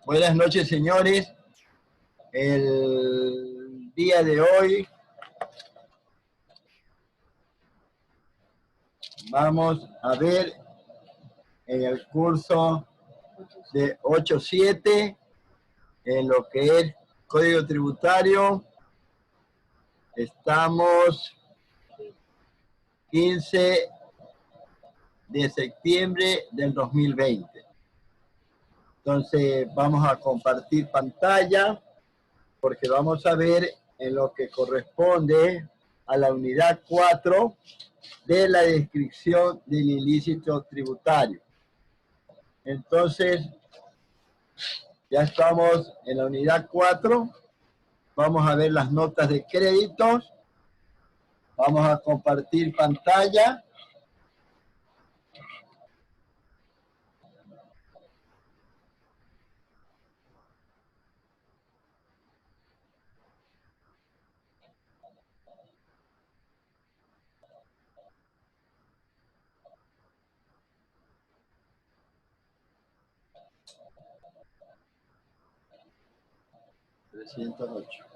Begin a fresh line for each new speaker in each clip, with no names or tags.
Buenas noches, señores. El día de hoy vamos a ver en el curso de 8.7 en lo que es Código Tributario. Estamos 15 de septiembre del 2020. Entonces vamos a compartir pantalla porque vamos a ver en lo que corresponde a la unidad 4 de la descripción del ilícito tributario. Entonces, ya estamos en la unidad 4. Vamos a ver las notas de créditos. Vamos a compartir pantalla. (308).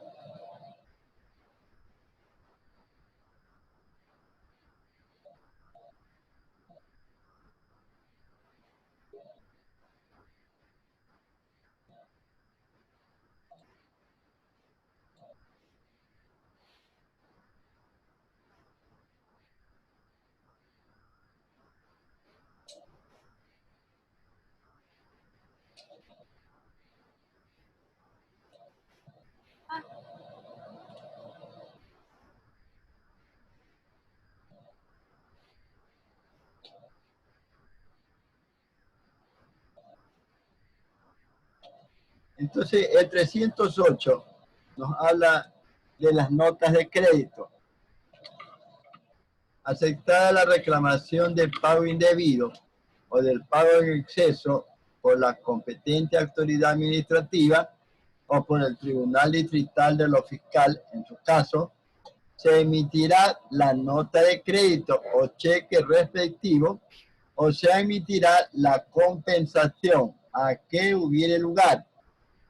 Entonces, el 308 nos habla de las notas de crédito. Aceptada la reclamación del pago indebido o del pago en exceso por la competente autoridad administrativa o por el Tribunal Distrital de lo Fiscal, en su caso, se emitirá la nota de crédito o cheque respectivo o se emitirá la compensación a que hubiere lugar,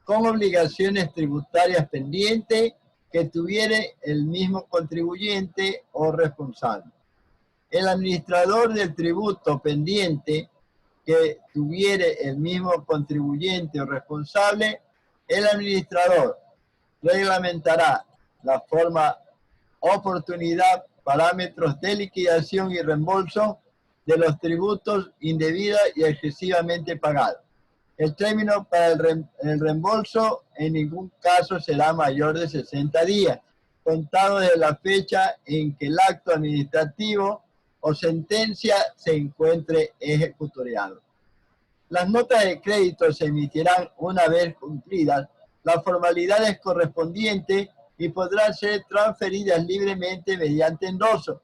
con obligaciones tributarias pendientes que tuviere el mismo contribuyente o responsable. El administrador del tributo pendiente que tuviere el mismo contribuyente o responsable, el administrador reglamentará la forma, oportunidad, parámetros de liquidación y reembolso de los tributos indebida y excesivamente pagados. El término para el reembolso en ningún caso será mayor de 60 días, contado desde la fecha en que el acto administrativo o sentencia se encuentre ejecutoriado. Las notas de crédito se emitirán una vez cumplidas las formalidades correspondientes y podrán ser transferidas libremente mediante endoso,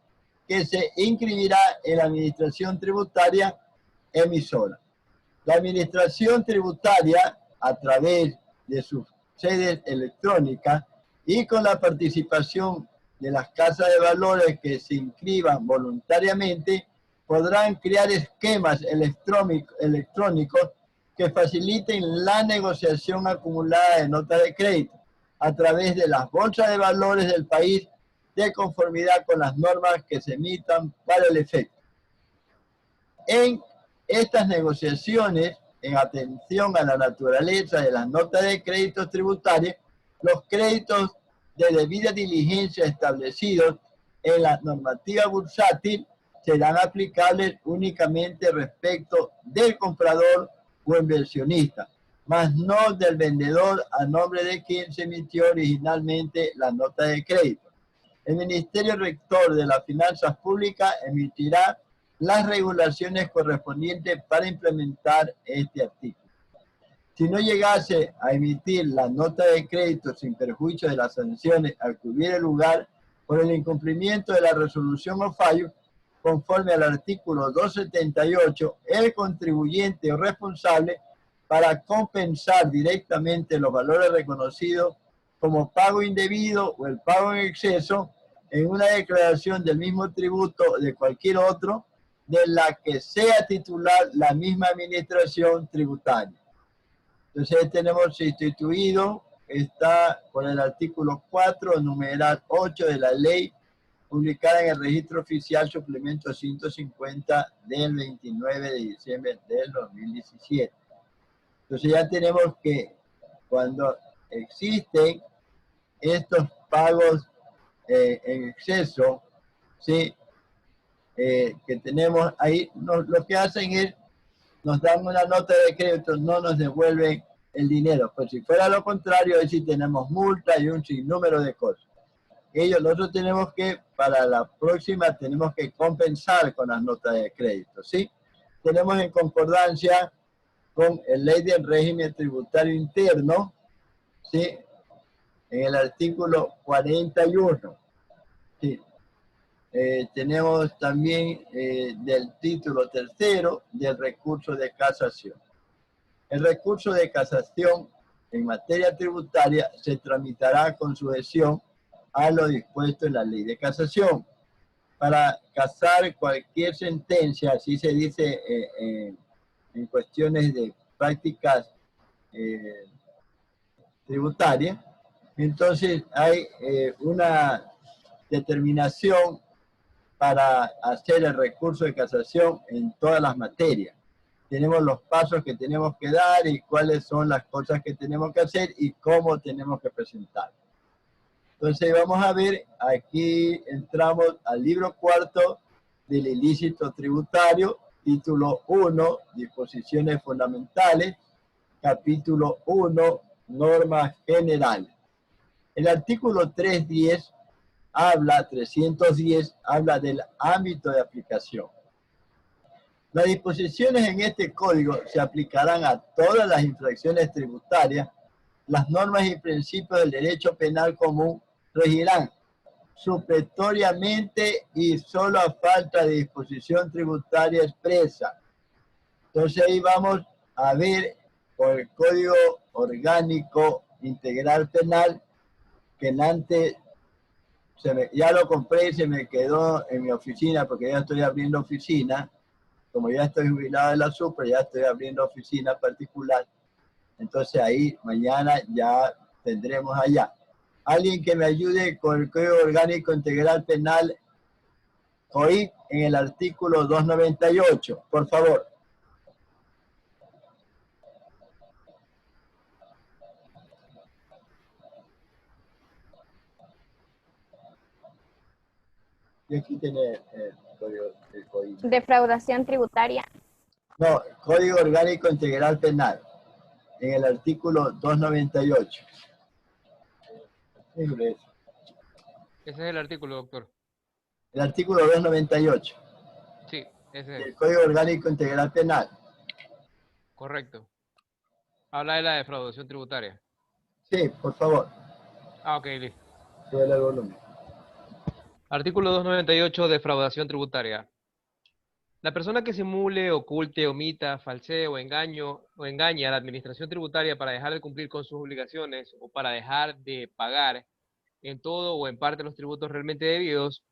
que se inscribirá en la administración tributaria emisora. La administración tributaria, a través de sus sedes electrónicas y con la participación de las casas de valores que se inscriban voluntariamente, podrán crear esquemas electrónicos que faciliten la negociación acumulada de notas de crédito a través de las bolsas de valores del país de conformidad con las normas que se emitan para el efecto. En estas negociaciones, en atención a la naturaleza de las notas de créditos tributarios, los créditos de debida diligencia establecidos en la normativa bursátil serán aplicables únicamente respecto del comprador o inversionista, mas no del vendedor a nombre de quien se emitió originalmente la nota de crédito. El Ministerio Rector de las Finanzas Públicas emitirá las regulaciones correspondientes para implementar este artículo. Si no llegase a emitir la nota de crédito sin perjuicio de las sanciones al que hubiera lugar por el incumplimiento de la resolución o fallo, conforme al artículo 278, el contribuyente o responsable, para compensar directamente los valores reconocidos como pago indebido o el pago en exceso en una declaración del mismo tributo o de cualquier otro, de la que sea titular la misma administración tributaria. Entonces tenemos instituido, está por el artículo 4, numeral 8 de la ley publicada en el registro oficial suplemento 150 del 29 de diciembre del 2017. Entonces ya tenemos que cuando existen estos pagos en exceso, ¿sí? Que tenemos ahí, lo que hacen es nos dan una nota de crédito, no nos devuelven el dinero. Pues si fuera lo contrario, ahí sí tenemos multa y un sinnúmero de cosas. Nosotros tenemos que, para la próxima, tenemos que compensar con las notas de crédito, ¿sí? Tenemos en concordancia con el ley del régimen tributario interno, ¿sí? En el artículo 41, ¿sí? Tenemos también del título tercero del recurso de casación. El recurso de casación en materia tributaria se tramitará con sujeción a lo dispuesto en la ley de casación. Para casar cualquier sentencia, así se dice en cuestiones de prácticas tributarias, entonces hay una determinación para hacer el recurso de casación en todas las materias. Tenemos los pasos que tenemos que dar y cuáles son las cosas que tenemos que hacer y cómo tenemos que presentar. Entonces vamos a ver, aquí entramos al libro cuarto del ilícito tributario, título 1, disposiciones fundamentales, capítulo 1, normas generales. El artículo 310 habla del ámbito de aplicación. Las disposiciones en este código se aplicarán a todas las infracciones tributarias. Las normas y principios del derecho penal común regirán supletoriamente y solo a falta de disposición tributaria expresa. Entonces ahí vamos a ver por el Código Orgánico Integral Penal, que antes ya lo compré y se me quedó en mi oficina porque ya estoy abriendo oficina. Como ya estoy jubilado de la Super, ya estoy abriendo oficina particular. Entonces ahí mañana ya tendremos allá. Alguien que me ayude con el Código Orgánico Integral Penal, COIP, en el artículo 298, por favor. Y aquí tiene el COIP.
Defraudación tributaria.
No, Código Orgánico Integral Penal, en el artículo 298.
Ese es el artículo, doctor.
El artículo 298.
Sí, ese es.
El Código Orgánico Integral Penal.
Correcto. Habla de la defraudación tributaria.
Sí, por favor.
Ah, ok, listo.
Súbele el volumen.
Artículo 298, defraudación tributaria. La persona que simule, oculte, omita, falsee o engañe a la administración tributaria para dejar de cumplir con sus obligaciones o para dejar de pagar en todo o en parte los tributos realmente debidos,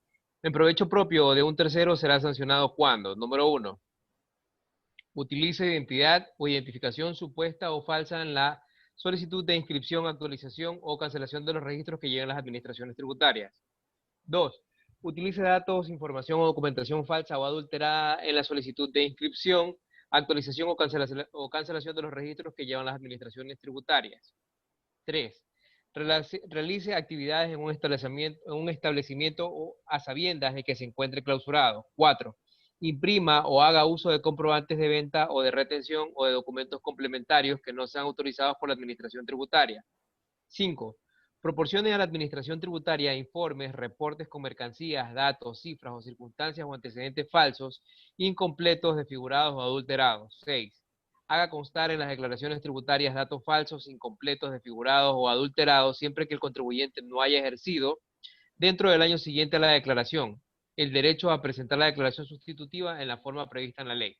en provecho propio o de un tercero, será sancionado cuando, número 1, utilice identidad o identificación supuesta o falsa en la solicitud de inscripción, actualización o cancelación de los registros que llegan a las administraciones tributarias. 2. Utilice datos, información o documentación falsa o adulterada en la solicitud de inscripción, actualización o cancelación de los registros que llevan las administraciones tributarias. 3. Realice actividades en un establecimiento o a sabiendas de que se encuentre clausurado. 4. Imprima o haga uso de comprobantes de venta o de retención o de documentos complementarios que no sean autorizados por la administración tributaria. 5. Proporcione a la administración tributaria informes, reportes con mercancías, datos, cifras o circunstancias o antecedentes falsos, incompletos, desfigurados o adulterados. 6. Haga constar en las declaraciones tributarias datos falsos, incompletos, desfigurados o adulterados siempre que el contribuyente no haya ejercido, dentro del año siguiente a la declaración, el derecho a presentar la declaración sustitutiva en la forma prevista en la ley.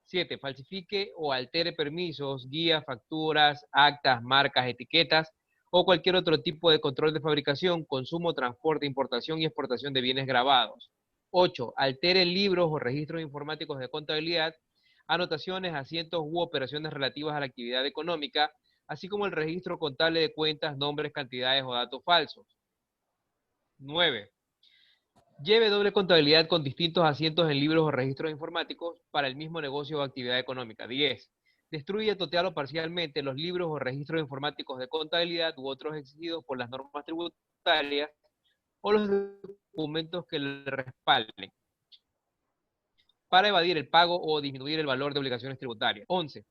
7. Falsifique o altere permisos, guías, facturas, actas, marcas, etiquetas o cualquier otro tipo de control de fabricación, consumo, transporte, importación y exportación de bienes grabados. 8. Altere libros o registros informáticos de contabilidad, anotaciones, asientos u operaciones relativas a la actividad económica, así como el registro contable de cuentas, nombres, cantidades o datos falsos. 9. Lleve doble contabilidad con distintos asientos en libros o registros informáticos para el mismo negocio o actividad económica. 10. Destruye total o parcialmente los libros o registros informáticos de contabilidad u otros exigidos por las normas tributarias o los documentos que le respalden para evadir el pago o disminuir el valor de obligaciones tributarias. 11.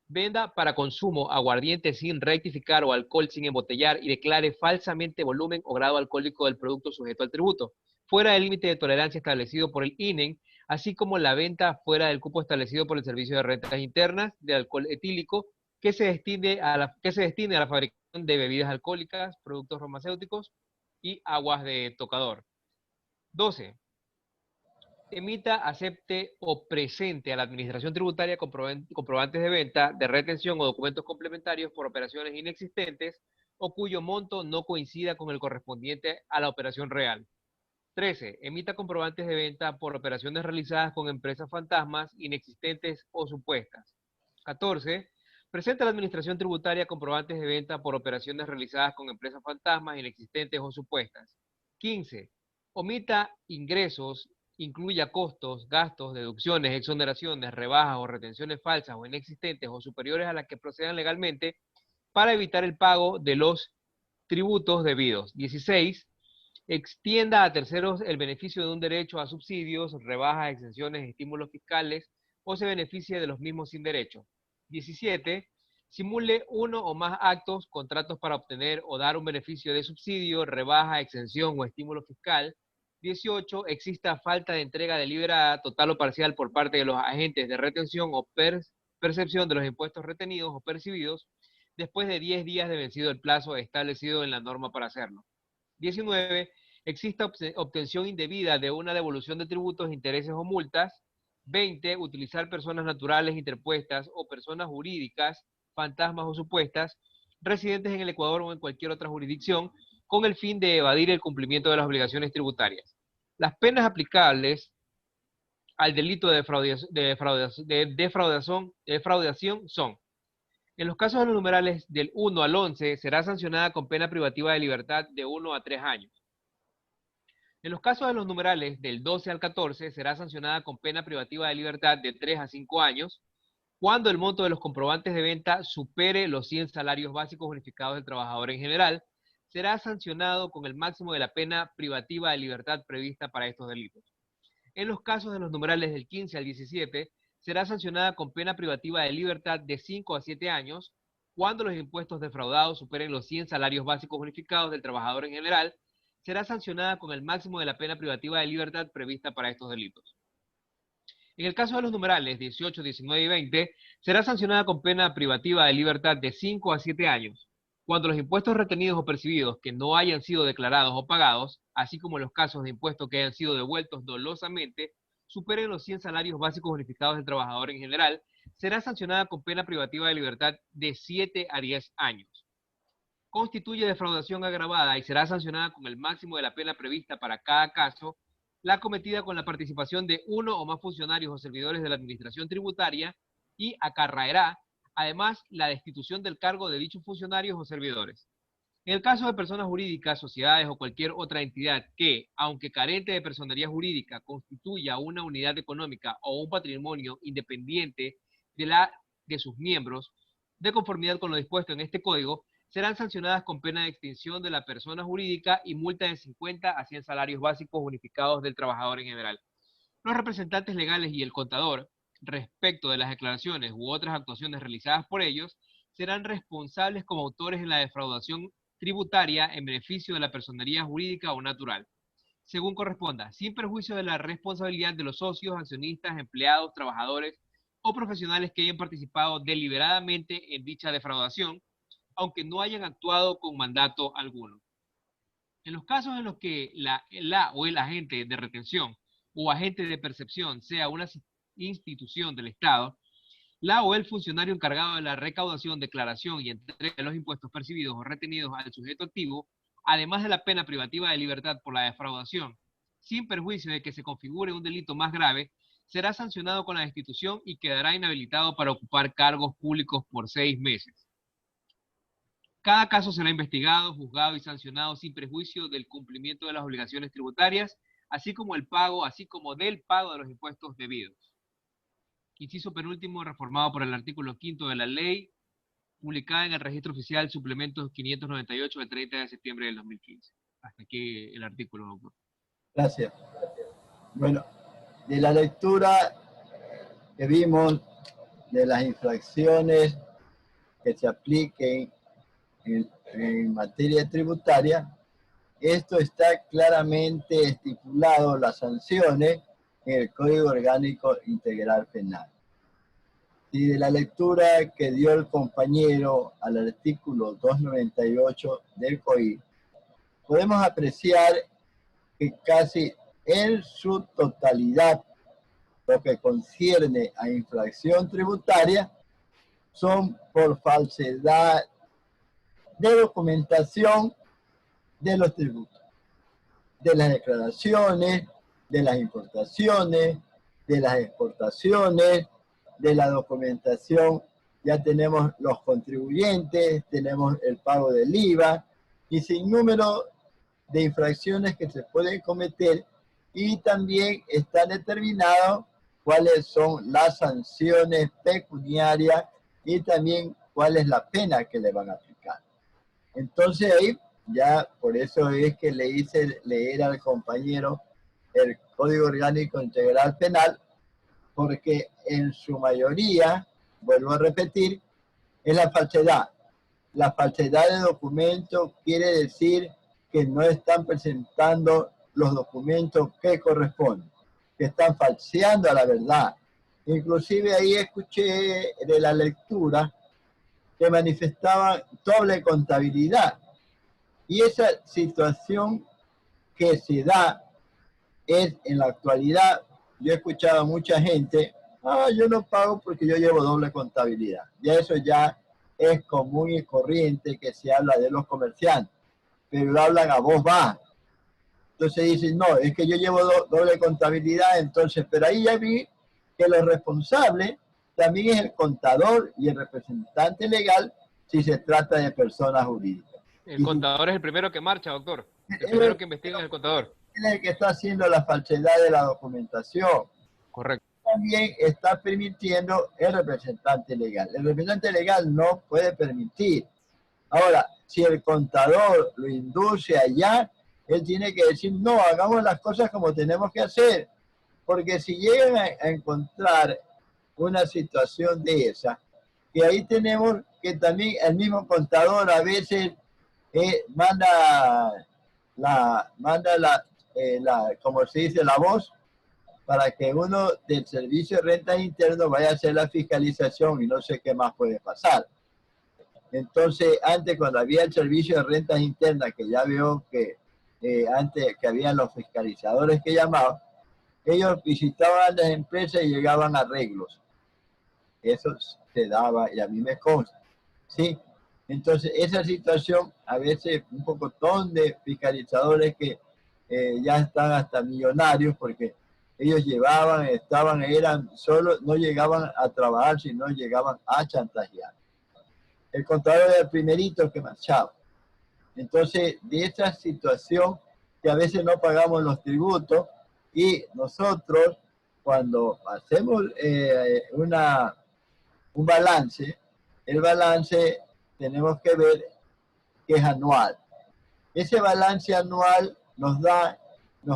Venda para consumo aguardiente sin rectificar o alcohol sin embotellar y declare falsamente volumen o grado alcohólico del producto sujeto al tributo, fuera del límite de tolerancia establecido por el INEN, así como la venta fuera del cupo establecido por el Servicio de Rentas Internas de alcohol etílico que se destine a la fabricación de bebidas alcohólicas, productos farmacéuticos y aguas de tocador. 12. Emita, acepte o presente a la Administración Tributaria comprobantes de venta, de retención o documentos complementarios por operaciones inexistentes o cuyo monto no coincida con el correspondiente a la operación real. 13. Emita comprobantes de venta por operaciones realizadas con empresas fantasmas, inexistentes o supuestas. 14. Presenta a la Administración Tributaria comprobantes de venta por operaciones realizadas con empresas fantasmas, inexistentes o supuestas. 15. Omita ingresos, incluya costos, gastos, deducciones, exoneraciones, rebajas o retenciones falsas o inexistentes o superiores a las que procedan legalmente para evitar el pago de los tributos debidos. 16. Extienda a terceros el beneficio de un derecho a subsidios, rebajas, exenciones, estímulos fiscales o se beneficie de los mismos sin derecho. 17. Simule uno o más actos, contratos para obtener o dar un beneficio de subsidio, rebaja, exención o estímulo fiscal. 18. Exista falta de entrega deliberada, total o parcial por parte de los agentes de retención o percepción de los impuestos retenidos o percibidos después de 10 días de vencido el plazo establecido en la norma para hacerlo. 19. Exista obtención indebida de una devolución de tributos, intereses o multas. 20. Utilizar personas naturales interpuestas o personas jurídicas, fantasmas o supuestas, residentes en el Ecuador o en cualquier otra jurisdicción, con el fin de evadir el cumplimiento de las obligaciones tributarias. Las penas aplicables al delito de defraudación son: en los casos de los numerales del 1 al 11, será sancionada con pena privativa de libertad de 1 a 3 años. En los casos de los numerales del 12 al 14, será sancionada con pena privativa de libertad de 3 a 5 años, cuando el monto de los comprobantes de venta supere los 100 salarios básicos bonificados del trabajador en general, será sancionado con el máximo de la pena privativa de libertad prevista para estos delitos. En los casos de los numerales del 15 al 17, será sancionada con pena privativa de libertad de 5 a 7 años, cuando los impuestos defraudados superen los 100 salarios básicos bonificados del trabajador en general, será sancionada con el máximo de la pena privativa de libertad prevista para estos delitos. En el caso de los numerales 18, 19 y 20, será sancionada con pena privativa de libertad de 5 a 7 años, cuando los impuestos retenidos o percibidos que no hayan sido declarados o pagados, así como los casos de impuestos que hayan sido devueltos dolosamente, superen los 100 salarios básicos bonificados del trabajador en general, será sancionada con pena privativa de libertad de 7 a 10 años. Constituye defraudación agravada y será sancionada con el máximo de la pena prevista para cada caso, la cometida con la participación de uno o más funcionarios o servidores de la Administración Tributaria y acarreará, además, la destitución del cargo de dichos funcionarios o servidores. En el caso de personas jurídicas, sociedades o cualquier otra entidad que, aunque carente de personería jurídica, constituya una unidad económica o un patrimonio independiente de sus miembros, de conformidad con lo dispuesto en este código, serán sancionadas con pena de extinción de la persona jurídica y multa de 50 a 100 salarios básicos bonificados del trabajador en general. Los representantes legales y el contador, respecto de las declaraciones u otras actuaciones realizadas por ellos, serán responsables como autores en la defraudación tributaria en beneficio de la personería jurídica o natural, según corresponda, sin perjuicio de la responsabilidad de los socios, accionistas, empleados, trabajadores o profesionales que hayan participado deliberadamente en dicha defraudación, aunque no hayan actuado con mandato alguno. En los casos en los que la o el agente de retención o agente de percepción sea una institución del Estado, la o el funcionario encargado de la recaudación, declaración y entrega de los impuestos percibidos o retenidos al sujeto activo, además de la pena privativa de libertad por la defraudación, sin perjuicio de que se configure un delito más grave, será sancionado con la destitución y quedará inhabilitado para ocupar cargos públicos por 6 meses. Cada caso será investigado, juzgado y sancionado sin prejuicio del cumplimiento de las obligaciones tributarias, así como del pago de los impuestos debidos. Inciso penúltimo, reformado por el artículo 5 de la ley, publicada en el Registro Oficial Suplemento 598 del 30 de septiembre del 2015. Hasta aquí el artículo, doctor.
Gracias. Bueno, de la lectura que vimos de las infracciones que se apliquen en materia tributaria, esto está claramente estipulado, las sanciones, en el Código Orgánico Integral Penal. Y de la lectura que dio el compañero al artículo 298 del COI, podemos apreciar que casi en su totalidad lo que concierne a infracción tributaria son por falsedad de documentación de los tributos, de las declaraciones, de las importaciones, de las exportaciones, de la documentación. Ya tenemos los contribuyentes, tenemos el pago del IVA y sin número de infracciones que se pueden cometer, y también está determinado cuáles son las sanciones pecuniarias y también cuál es la pena que le van a aplicar. Entonces ahí ya, por eso es que le hice leer al compañero el Código Orgánico Integral Penal, porque en su mayoría, vuelvo a repetir, es la falsedad. La falsedad de documentos quiere decir que no están presentando los documentos que corresponden, que están falseando a la verdad. Inclusive ahí escuché de la lectura que manifestaban doble contabilidad. Y esa situación que se da es en la actualidad. Yo he escuchado a mucha gente, yo no pago porque yo llevo doble contabilidad. Y eso ya es común y corriente que se habla de los comerciantes, pero lo hablan a voz baja. Entonces dicen, no, es que yo llevo doble contabilidad, entonces, pero ahí ya vi que lo responsable también es el contador y el representante legal si se trata de personas jurídicas.
El contador es el primero que marcha, doctor. El primero que investiga es el contador.
Él es el que está haciendo la falsedad de la documentación.
Correcto.
También está permitiendo el representante legal. El representante legal no puede permitir. Ahora, si el contador lo induce allá, él tiene que decir, no, hagamos las cosas como tenemos que hacer. Porque si llegan a encontrar una situación de esa, que ahí tenemos que también el mismo contador a veces manda como se dice, la voz, para que uno del Servicio de Rentas Internas vaya a hacer la fiscalización y no sé qué más puede pasar. Entonces, antes cuando había el Servicio de Rentas Internas, que ya veo que antes que habían los fiscalizadores que llamaban, ellos visitaban las empresas y llegaban a arreglos. Eso se daba y a mí me consta, ¿sí? Entonces, esa situación, a veces un pocotón de fiscalizadores que ya están hasta millonarios, porque ellos llevaban, eran solo, no llegaban a trabajar, sino llegaban a chantajear. El contador era el primerito que marchaba. Entonces, de esa situación que a veces no pagamos los tributos, y nosotros, cuando hacemos un balance, el balance tenemos que ver que es anual. Ese balance anual nos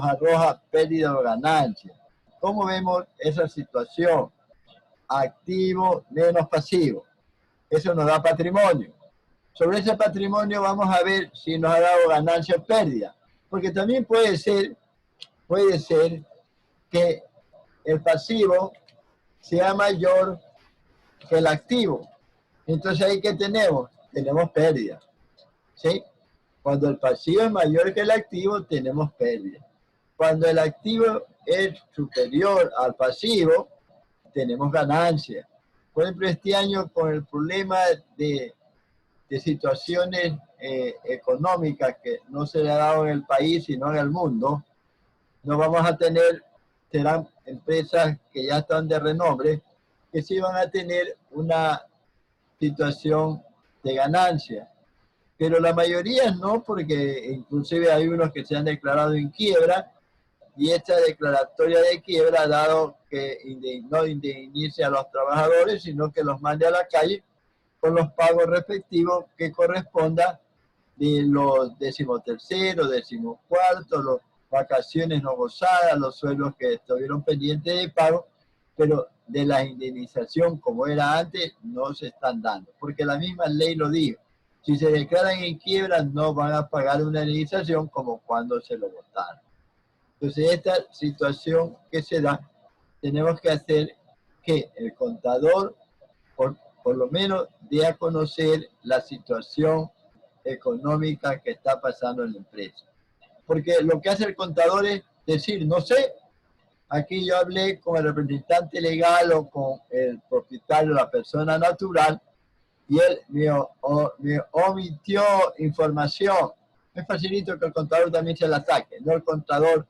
arroja pérdida o ganancia. ¿Cómo vemos esa situación? Activo menos pasivo. Eso nos da patrimonio. Sobre ese patrimonio vamos a ver si nos ha dado ganancia o pérdida. Porque también puede ser que el pasivo sea mayor que el activo. Entonces ahí que tenemos pérdida, ¿sí? Cuando el pasivo es mayor que el activo, tenemos pérdida. Cuando el activo es superior al pasivo, tenemos ganancia. Por ejemplo, este año con el problema de situaciones económicas que no se le ha dado en el país, sino en el mundo, no vamos a tener serán empresas que ya están de renombre, que sí van a tener una situación de ganancia. Pero la mayoría no, porque inclusive hay unos que se han declarado en quiebra, y esta declaratoria de quiebra ha dado que no indemnice a los trabajadores, sino que los mande a la calle con los pagos respectivos que corresponda de los 13º, 14º, las vacaciones no gozadas, los sueldos que estuvieron pendientes de pago, pero de la indemnización como era antes no se están dando, porque la misma ley lo dijo. Si se declaran en quiebra no van a pagar una indemnización como cuando se lo votaron. Entonces esta situación que se da, tenemos que hacer que el contador por lo menos dé a conocer la situación económica que está pasando en la empresa. Porque lo que hace el contador es decir, no sé, aquí yo hablé con el representante legal o con el propietario, la persona natural, y él me omitió información. Es facilito que el contador también se la saque, no el contador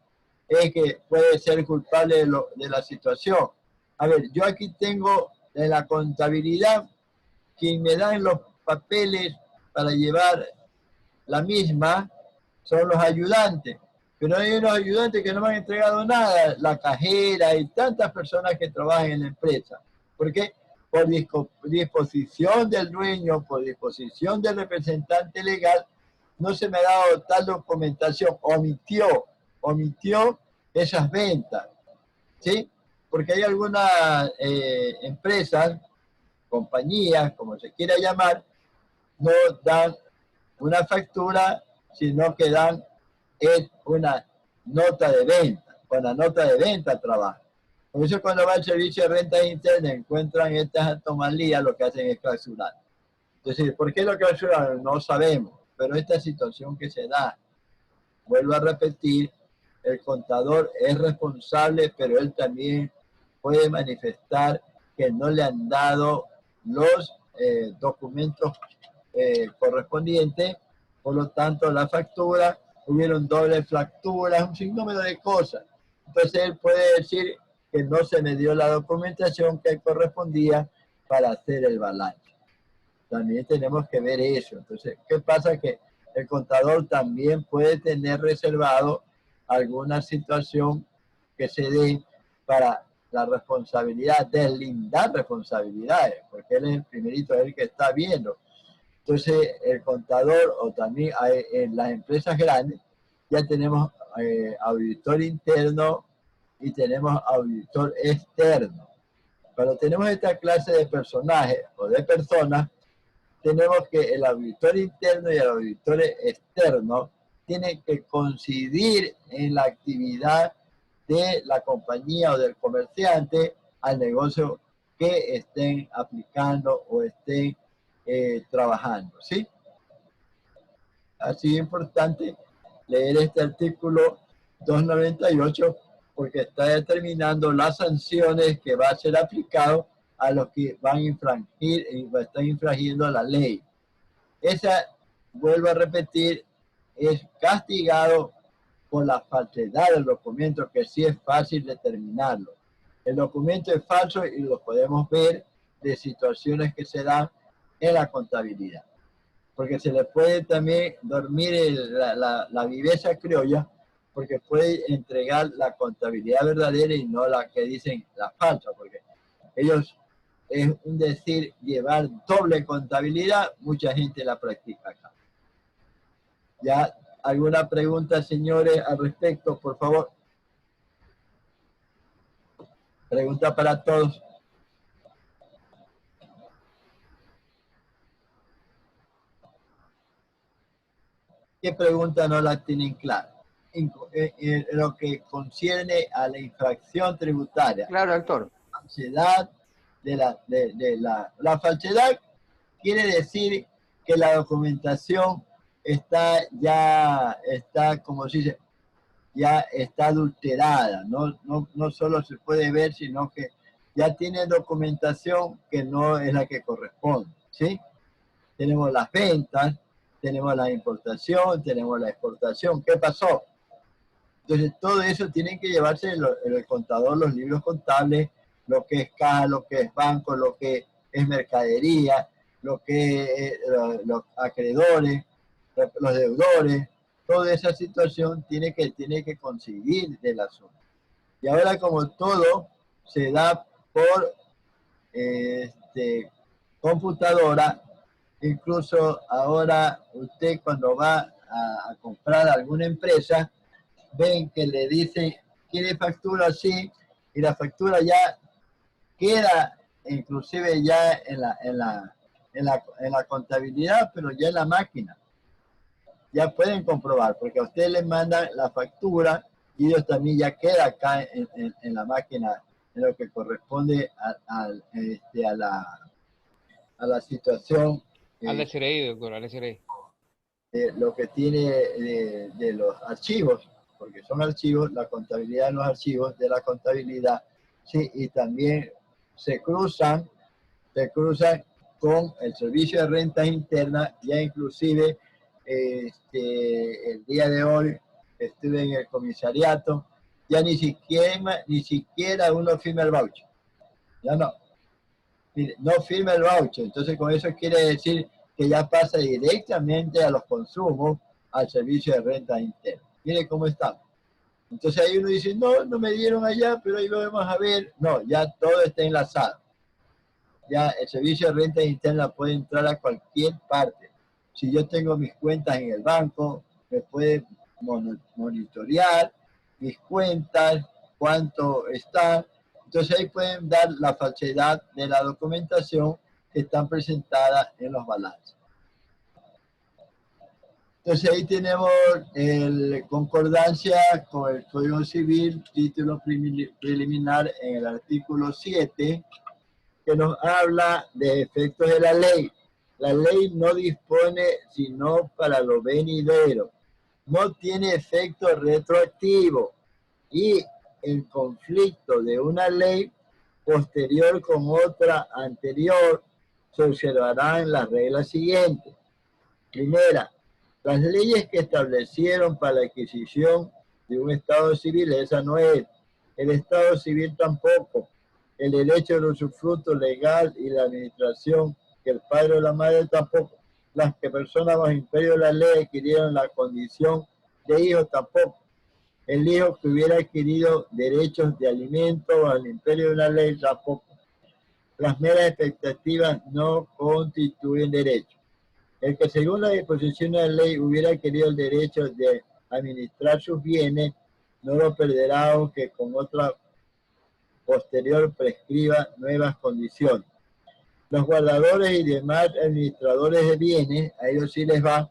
es que puede ser culpable de la situación. A ver, yo aquí tengo en la contabilidad, quien me dan los papeles para llevar la misma son los ayudantes, pero hay unos ayudantes que no me han entregado nada, la cajera y tantas personas que trabajan en la empresa. ¿Por qué? Por disposición del dueño, por disposición del representante legal, no se me ha dado tal documentación, omitió esas ventas, ¿sí? Porque hay algunas empresas, compañías, como se quiera llamar, no dan una factura, sino que dan una nota de venta. Con la nota de venta trabajan. Por eso cuando va al servicio de renta interna encuentran estas anomalías, lo que hacen es clausurar. Entonces, ¿por qué lo clausuraron? No sabemos, pero esta situación que se da, vuelvo a repetir, el contador es responsable, pero él también puede manifestar que no le han dado los documentos correspondientes, por lo tanto la factura, hubieron dobles facturas, un sinnúmero de cosas. Entonces él puede decir que no se me dio la documentación que correspondía para hacer el balance. También tenemos que ver eso. Entonces, ¿qué pasa? Que el contador también puede tener reservado alguna situación que se dé para la responsabilidad, deslindar responsabilidades, porque él es el primerito, el que está viendo. Entonces, el contador, o también en las empresas grandes, ya tenemos auditor interno y tenemos auditor externo. Cuando tenemos esta clase de personajes o de personas, tenemos que el auditor interno y el auditor externo tienen que coincidir en la actividad de la compañía o del comerciante al negocio que estén aplicando o estén trabajando, ¿sí? Así es importante leer este artículo 298 porque está determinando las sanciones que va a ser aplicado a los que van a infringir y están infringiendo la ley. Esa, vuelvo a repetir, es castigado por la falsedad del documento, que sí es fácil determinarlo. El documento es falso y lo podemos ver de situaciones que se dan en la contabilidad. Porque se le puede también dormir la viveza criolla, porque puede entregar la contabilidad verdadera y no la que dicen la falsa, porque ellos, es un decir, llevar doble contabilidad, mucha gente la practica acá. ¿Ya alguna pregunta, señores, al respecto, por favor? Pregunta para todos. ¿Qué pregunta no la tienen clara? En lo que concierne a la infracción tributaria.
Claro, doctor.
Falsedad la falsedad quiere decir que la documentación como se dice, ya está adulterada, no solo se puede ver, sino que ya tiene documentación que no es la que corresponde, ¿sí? Tenemos las ventas, tenemos la importación, tenemos la exportación. ¿Qué pasó? Entonces, todo eso tienen que llevarse el contador, los libros contables, lo que es caja, lo que es banco, lo que es mercadería, lo que es los acreedores, los deudores. Toda esa situación tiene que conseguir del asunto. Y ahora, como todo se da por computadora, incluso ahora usted cuando va a comprar alguna empresa, ven que le dicen, ¿quiere factura? Sí, y la factura ya queda inclusive ya en la contabilidad, pero ya en la máquina. Ya pueden comprobar, porque a usted les mandan la factura y ellos también ya queda acá en la máquina, en lo que corresponde a la situación,
Al SRI, doctor, al SRI.
lo que tiene de los archivos, porque son archivos, la contabilidad de los archivos de la contabilidad, sí, y también se cruzan con el servicio de rentas internas. Ya inclusive el día de hoy estuve en el comisariato, ya ni siquiera uno firma el voucher, ya no. Mire, no firma el voucher, entonces con eso quiere decir que ya pasa directamente a los consumos, al servicio de renta interna. Mire cómo estamos. Entonces ahí uno dice, no, no me dieron allá, pero ahí lo vamos a ver. No, ya todo está enlazado. Ya el servicio de renta interna puede entrar a cualquier parte. Si yo tengo mis cuentas en el banco, me puede monitorear mis cuentas, cuánto está. Entonces ahí pueden dar la falsedad de la documentación que están presentada en los balances. Entonces ahí tenemos el concordancia con el Código Civil, título preliminar en el artículo 7, que nos habla de efectos de la ley. La ley no dispone sino para lo venidero. No tiene efecto retroactivo y el conflicto de una ley posterior con otra anterior se observará en las reglas siguientes. Primera, las leyes que establecieron para la adquisición de un estado civil, esa no es. El estado civil tampoco. El derecho del usufructo legal y la administración, que el padre o la madre tampoco. Las que personas bajo imperio de la ley adquirieron la condición de hijo tampoco. El hijo que hubiera adquirido derechos de alimento bajo el imperio de la ley tampoco. Las meras expectativas no constituyen derecho. El que según la disposición de la ley hubiera adquirido el derecho de administrar sus bienes, no lo perderá aunque con otra posterior prescriba nuevas condiciones. Los guardadores y demás administradores de bienes, a ellos sí les va,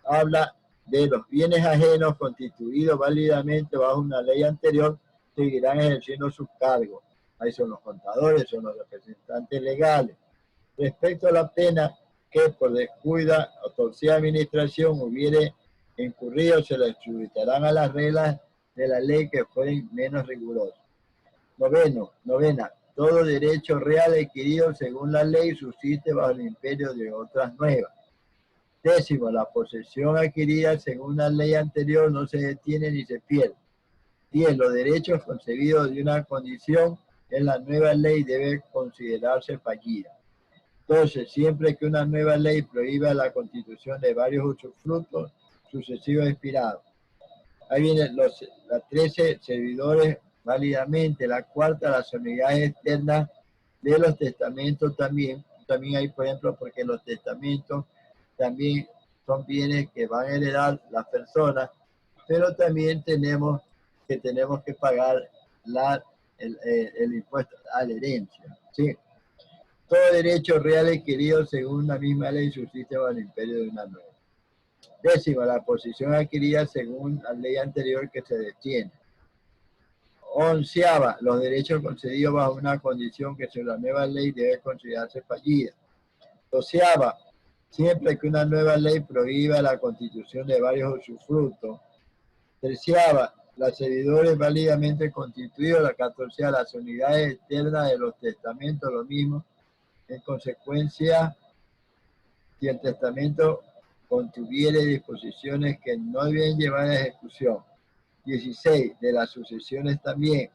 habla de los bienes ajenos constituidos válidamente bajo una ley anterior, seguirán ejerciendo sus cargos. Ahí son los contadores, son los representantes legales. Respecto a la pena que por descuida o torcida administración hubiere incurrido, se le sujetarán a las reglas de la ley que fueren menos rigurosas. Novena, todo derecho real adquirido según la ley subsiste bajo el imperio de otras nuevas. Décimo, la posesión adquirida según la ley anterior no se detiene ni se pierde. 10, los derechos concebidos de una condición en la nueva ley debe considerarse fallida. Entonces, siempre que una nueva ley prohíba la constitución de varios usufructos sucesivos expirados. Ahí vienen las 13 servidores válidamente. La cuarta, las unidades externas de los testamentos también. También hay, por ejemplo, porque los testamentos también son bienes que van a heredar las personas, pero también tenemos que pagar el impuesto a la herencia, ¿sí? Todo derecho real adquirido según la misma ley subsiste bajo el imperio de una nueva. Décima, la posición adquirida según la ley anterior que se detiene. Onceava, los derechos concedidos bajo una condición que según la nueva ley debe considerarse fallida. Doceava, siempre que una nueva ley prohíba la constitución de varios usufructos. Treceava, los servidores válidamente constituidos. La catorceava, las unidades externas de los testamentos, lo mismo. En consecuencia, si el testamento contuviere disposiciones que no deben llevar a ejecución 16 de las sucesiones también,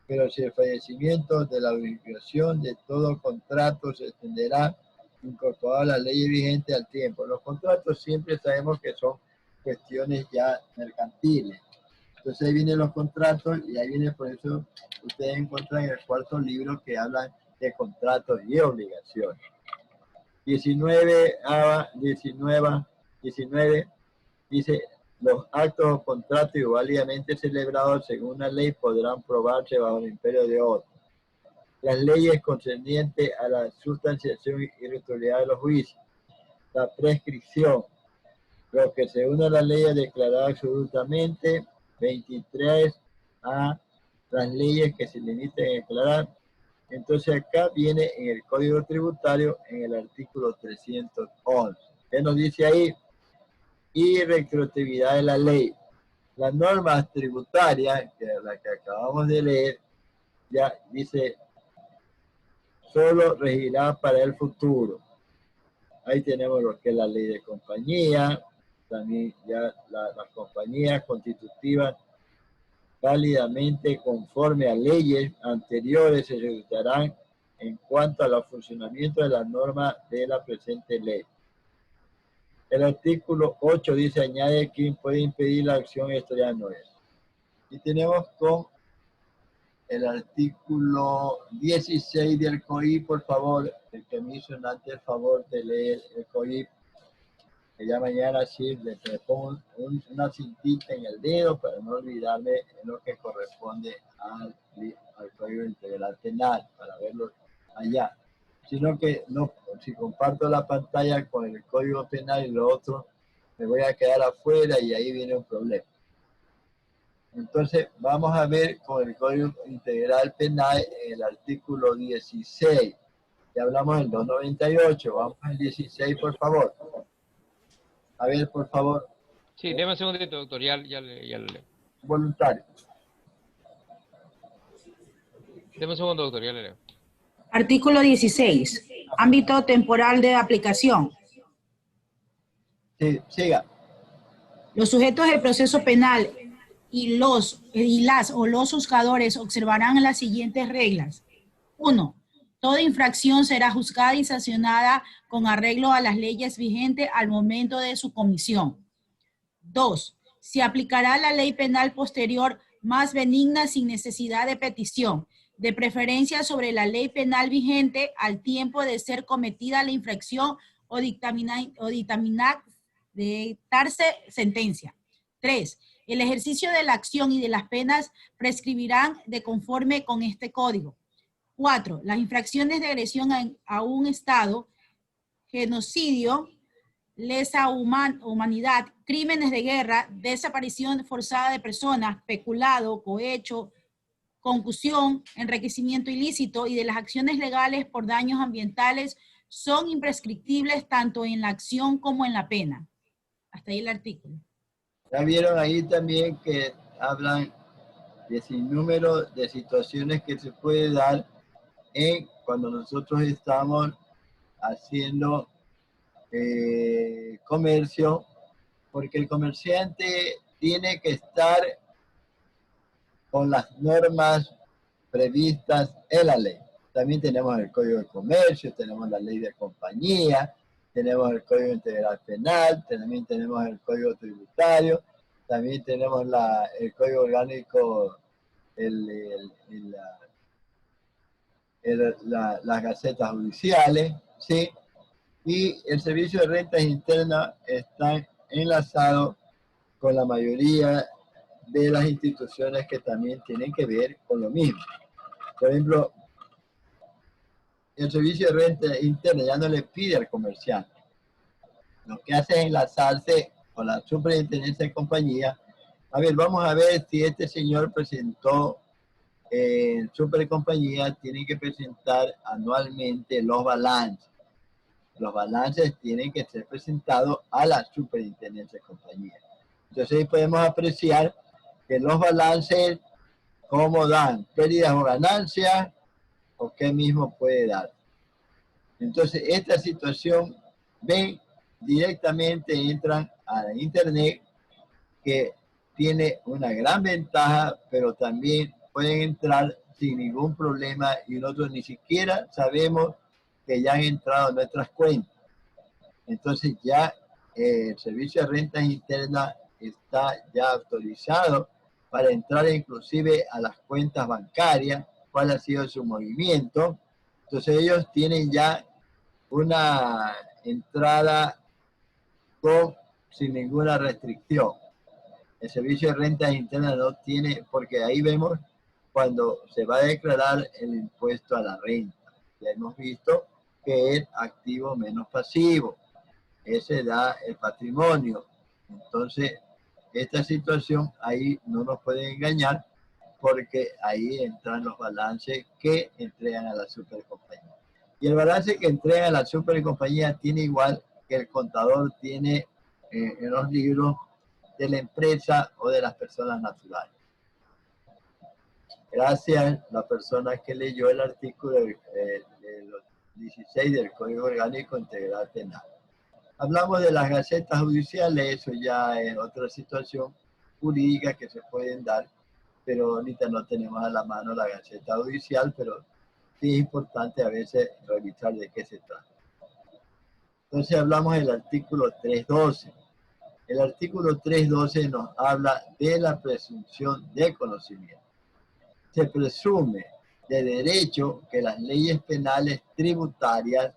pero si el fallecimiento de la unificación de todo contrato se extenderá incorporado a las leyes vigentes al tiempo. Los contratos siempre sabemos que son cuestiones ya mercantiles. Entonces ahí vienen los contratos y ahí viene, por eso ustedes encuentran en el cuarto libro que hablan de contratos y obligaciones. 19 dice, los actos o contratos igualmente celebrados según una ley podrán probarse bajo el imperio de otro. Las leyes concernientes a la sustanciación y irregularidad de los juicios, la prescripción, lo que según la ley es declarado absolutamente, 23 a las leyes que se limiten a declarar. Entonces acá viene en el Código Tributario, en el artículo 311. ¿Qué nos dice ahí? Y retroactividad de la ley. Las normas tributarias, que es la que acabamos de leer, ya dice, solo regirá para el futuro. Ahí tenemos lo que es la ley de compañía, también ya las compañías constitutivas válidamente conforme a leyes anteriores se ejecutarán en cuanto al funcionamiento de las normas de la presente ley. El artículo 8 dice, añade quien puede impedir la acción exterior no es. Y tenemos con el artículo 16 del COIP, por favor, el que me hizo antes el favor de leer el COIP, que ya mañana sí le pongo una cintita en el dedo para no olvidarme en lo que corresponde al Código Integral Penal, para verlo allá. Sino que no, si comparto la pantalla con el Código Penal y lo otro, me voy a quedar afuera y ahí viene un problema. Entonces, vamos a ver con el Código Integral Penal el artículo 16. Ya hablamos del 298, vamos al 16, por favor. A ver, por favor.
Sí, déme un segundito, doctor, ya lo leo.
Voluntario.
Deme un segundo, doctor, ya le leo.
Artículo 16. Ámbito temporal de aplicación.
Sí, siga.
Los sujetos del proceso penal y los juzgadores observarán las siguientes reglas. 1. Toda infracción será juzgada y sancionada con arreglo a las leyes vigentes al momento de su comisión. 2. Se aplicará la ley penal posterior más benigna sin necesidad de petición, de preferencia sobre la ley penal vigente al tiempo de ser cometida la infracción o dictarse sentencia. 3. El ejercicio de la acción y de las penas prescribirán de conforme con este código. 4. Las infracciones de agresión a un Estado, genocidio, lesa humanidad, crímenes de guerra, desaparición forzada de personas, peculado, cohecho, concusión, enriquecimiento ilícito y de las acciones legales por daños ambientales son imprescriptibles tanto en la acción como en la pena. Hasta ahí el artículo.
Ya vieron ahí también que hablan de sinnúmero de situaciones que se puede dar cuando nosotros estamos haciendo comercio, porque el comerciante tiene que estar con las normas previstas en la ley. También tenemos el Código de Comercio, tenemos la ley de compañía, tenemos el Código Integral Penal, también tenemos el Código Tributario, también tenemos el Código Orgánico, las gacetas judiciales, ¿sí? Y el Servicio de Rentas Internas está enlazado con la mayoría de las instituciones que también tienen que ver con lo mismo. Por ejemplo, el Servicio de Renta Interna ya no le pide al comerciante. Lo que hace es enlazarse con la superintendencia de compañía. A ver, vamos a ver si este señor presentó en supercompañía, tiene que presentar anualmente los balances. Los balances tienen que ser presentados a la superintendencia de compañía. Entonces ahí podemos apreciar que los balances, cómo dan, pérdidas o ganancias, o qué mismo puede dar. Entonces esta situación, ven, directamente entran a la internet, que tiene una gran ventaja, pero también pueden entrar sin ningún problema y nosotros ni siquiera sabemos que ya han entrado en nuestras cuentas. Entonces ya el Servicio de Rentas Internas está ya autorizado para entrar inclusive a las cuentas bancarias, cuál ha sido su movimiento. Entonces ellos tienen ya una entrada sin ninguna restricción. El Servicio de Rentas Internas no tiene, porque ahí vemos cuando se va a declarar el impuesto a la renta. Ya hemos visto que es activo menos pasivo. Ese da el patrimonio. Entonces, esta situación ahí no nos puede engañar porque ahí entran los balances que entregan a la supercompañía. Y el balance que entrega a la supercompañía tiene igual que el contador tiene en los libros de la empresa o de las personas naturales. Gracias a la persona que leyó el artículo 16 del Código Orgánico Integral Penal. Hablamos de las gacetas judiciales, eso ya es otra situación jurídica que se pueden dar, pero ahorita no tenemos a la mano la gaceta judicial, pero sí es importante a veces revisar de qué se trata. Entonces hablamos del artículo 312. El artículo 312 nos habla de la presunción de conocimiento. Se presume de derecho que las leyes penales tributarias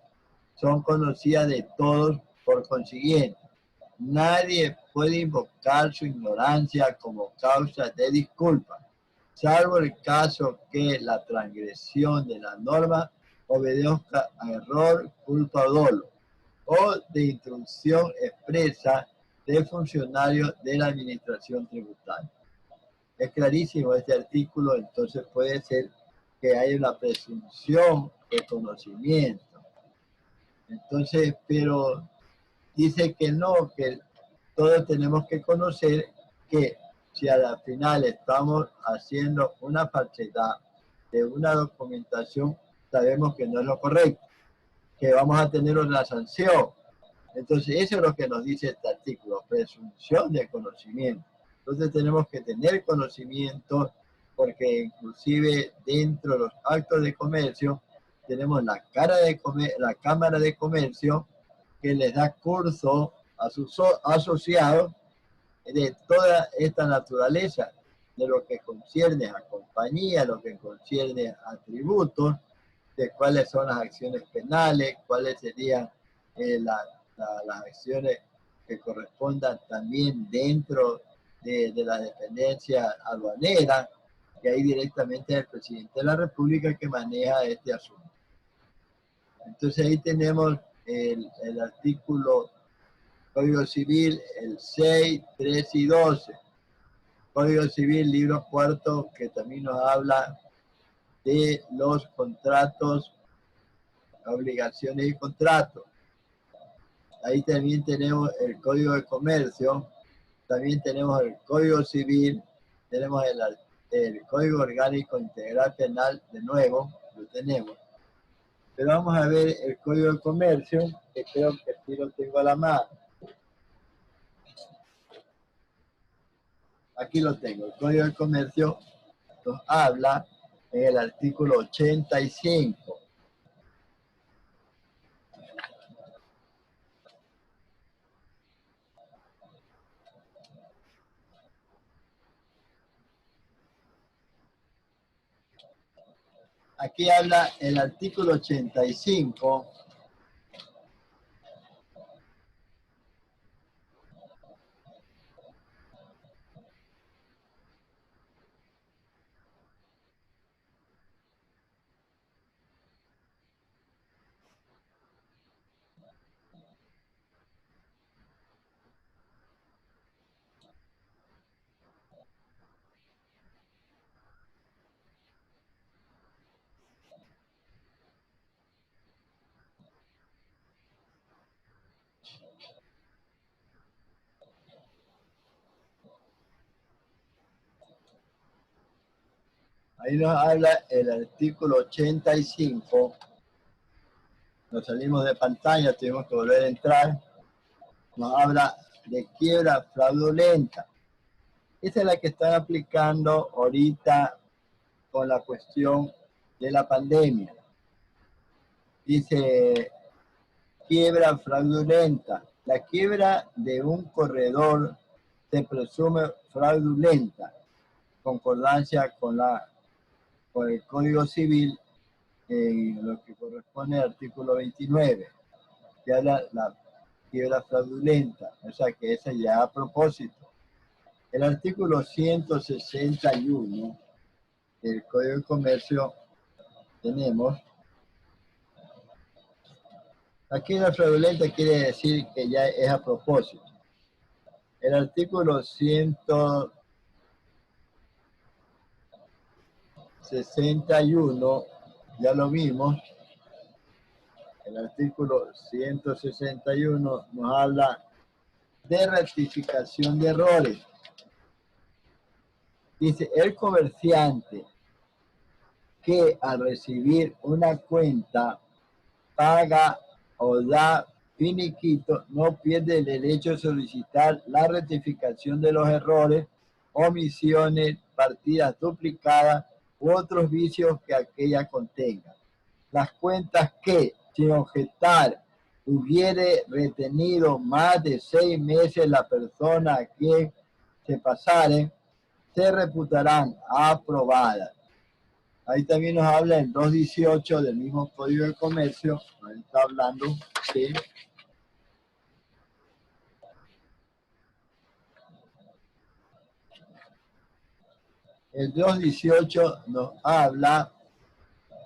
son conocidas de todos. Por consiguiente, nadie puede invocar su ignorancia como causa de disculpa, salvo el caso que la transgresión de la norma obedezca a error, culpa o dolo, o de instrucción expresa de funcionarios de la administración tributaria. Es clarísimo este artículo, entonces puede ser que haya una presunción de conocimiento. Entonces, pero dice que no, que todos tenemos que conocer que si a la final estamos haciendo una falsedad de una documentación, sabemos que no es lo correcto, que vamos a tener una sanción. Entonces eso es lo que nos dice este artículo, presunción de conocimiento. Entonces tenemos que tener conocimiento porque inclusive dentro de los actos de comercio tenemos la Cámara de Comercio que les da curso a sus asociados de toda esta naturaleza, de lo que concierne a compañía, lo que concierne a tributos, de cuáles son las acciones penales, cuáles serían las acciones que correspondan también dentro de la dependencia aduanera, que ahí directamente es el presidente de la República que maneja este asunto. Entonces ahí tenemos el artículo Código Civil, el 6, 3 y 12. Código Civil, libro cuarto, que también nos habla de los contratos, obligaciones y contratos. Ahí también tenemos el Código de Comercio, también tenemos el Código Civil, tenemos el Código Orgánico Integral Penal, de nuevo, lo tenemos. Pero vamos a ver el Código de Comercio, que creo que aquí lo tengo a la mano. Aquí lo tengo. El Código de Comercio nos habla en el artículo 85. Aquí habla el artículo 85. Ahí nos habla el artículo 85. Nos salimos de pantalla, tuvimos que volver a entrar. Nos habla de quiebra fraudulenta. Esa es la que están aplicando ahorita con la cuestión de la pandemia. Dice, quiebra fraudulenta. La quiebra de un corredor se presume fraudulenta, concordancia con el Código Civil, en lo que corresponde al artículo 29, que habla la quiebra fraudulenta, o sea que esa ya a propósito. El artículo 161 del Código de Comercio tenemos, la quiebra fraudulenta quiere decir que ya es a propósito. El artículo 161, ya lo vimos, el artículo 161 nos habla de rectificación de errores. Dice, el comerciante que al recibir una cuenta paga o da finiquito, no pierde el derecho de solicitar la rectificación de los errores, omisiones, partidas duplicadas u otros vicios que aquella contenga. Las cuentas que, sin objetar, hubiere retenido más de 6 meses la persona a quien se pasaren, se reputarán aprobadas. Ahí también nos habla el 218 del mismo Código de Comercio, nos está hablando de el 218 nos habla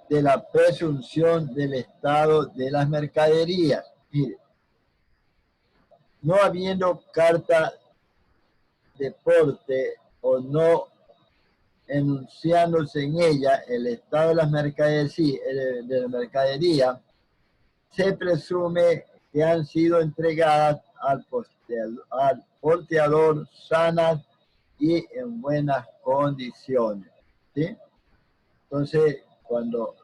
de la presunción del estado de las mercaderías. Mire, no habiendo carta de porte o no enunciándose en ella el estado de las mercaderías, se presume que han sido entregadas al porteador sanas y en buenas condiciones. ¿Sí? Entonces, cuando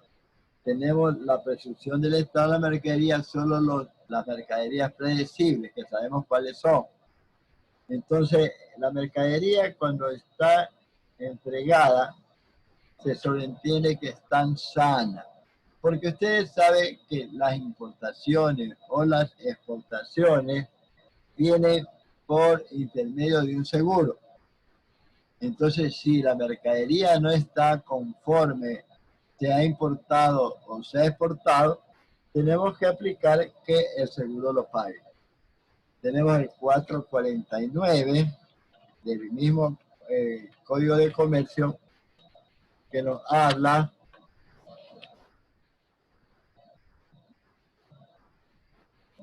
tenemos la presunción del estado de la mercadería, solo las mercaderías predecibles, que sabemos cuáles son. Entonces, la mercadería cuando está entregada, se sobreentiende que están sanas. Porque ustedes saben que las importaciones o las exportaciones vienen por intermedio de un seguro. Entonces, si la mercadería no está conforme se ha importado o se ha exportado, tenemos que aplicar que el seguro lo pague. Tenemos el 449 del mismo Código de Comercio que nos habla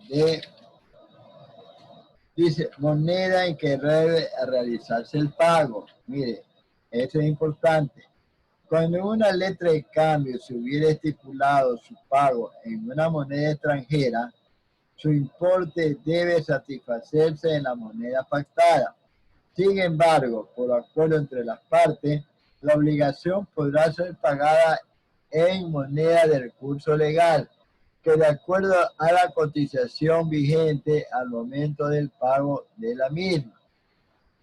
de, dice, moneda en que debe realizarse el pago. Mire, eso es importante. Cuando en una letra de cambio se hubiera estipulado su pago en una moneda extranjera, su importe debe satisfacerse en la moneda pactada. Sin embargo, por acuerdo entre las partes, la obligación podrá ser pagada en moneda del curso legal, que de acuerdo a la cotización vigente al momento del pago de la misma.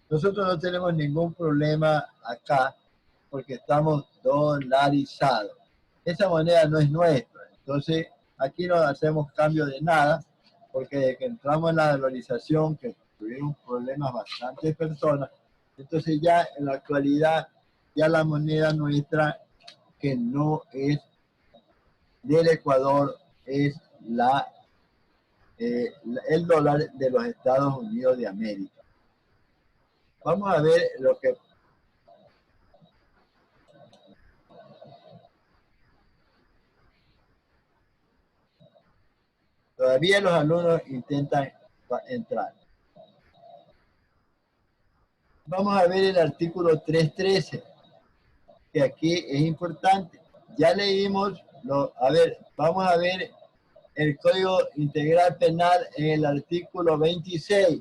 Nosotros no tenemos ningún problema acá porque estamos dolarizados. Esa moneda no es nuestra, entonces aquí no hacemos cambio de nada, porque desde que entramos en la dolarización, que tuvieron problemas bastantes personas, entonces ya en la actualidad ya la moneda nuestra, que no es del Ecuador, es el dólar de los Estados Unidos de América. Vamos a ver lo que todavía los alumnos intentan entrar. Vamos a ver el artículo 313, que aquí es importante. Ya leímos, vamos a ver el Código Integral Penal en el artículo 26.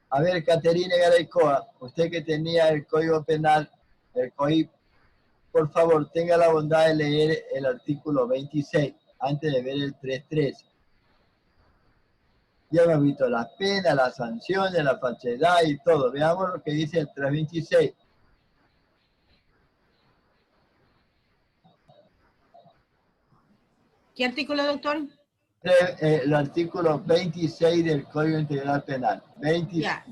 A ver, Caterina Garaycoa, usted que tenía el Código Penal, el COIP, por favor, tenga la bondad de leer el artículo 26 antes de ver el 313. Ya hemos visto las penas, las sanciones, la falsedad y todo. Veamos lo que dice el 326.
¿Qué artículo, doctor?
El artículo 26 del Código Integral Penal. 26.
Ya,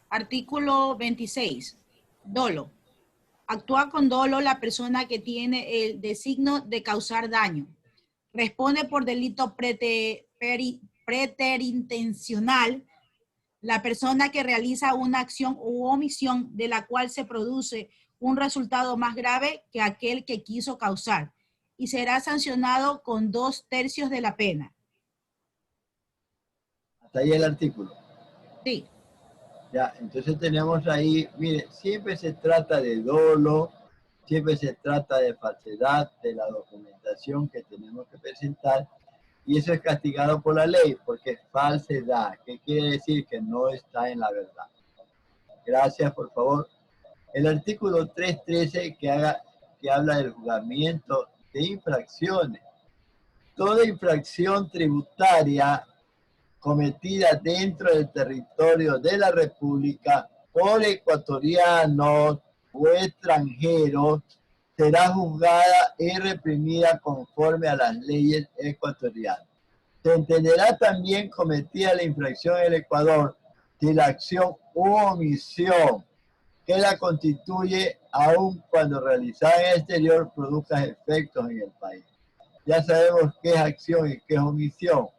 artículo 26. Dolo. Actúa con dolo la persona que tiene el designio de causar daño. Responde por delito preterintencional la persona que realiza una acción u omisión de la cual se produce un resultado más grave que aquel que quiso causar y será sancionado con 2/3 de la pena.
Hasta ahí el artículo.
Sí.
Ya, entonces tenemos ahí, mire, siempre se trata de dolo, siempre se trata de falsedad de la documentación que tenemos que presentar, y eso es castigado por la ley, porque es falsedad, que quiere decir que no está en la verdad. Gracias, por favor. El artículo 313 que habla del juzgamiento de infracciones. Toda infracción tributaria cometida dentro del territorio de la República por ecuatorianos o extranjeros será juzgada y reprimida conforme a las leyes ecuatorianas. Se entenderá también cometida la infracción en el Ecuador si la acción u omisión que la constituye, aun cuando realizada en el exterior, produzca efectos en el país. Ya sabemos qué es acción y qué es omisión.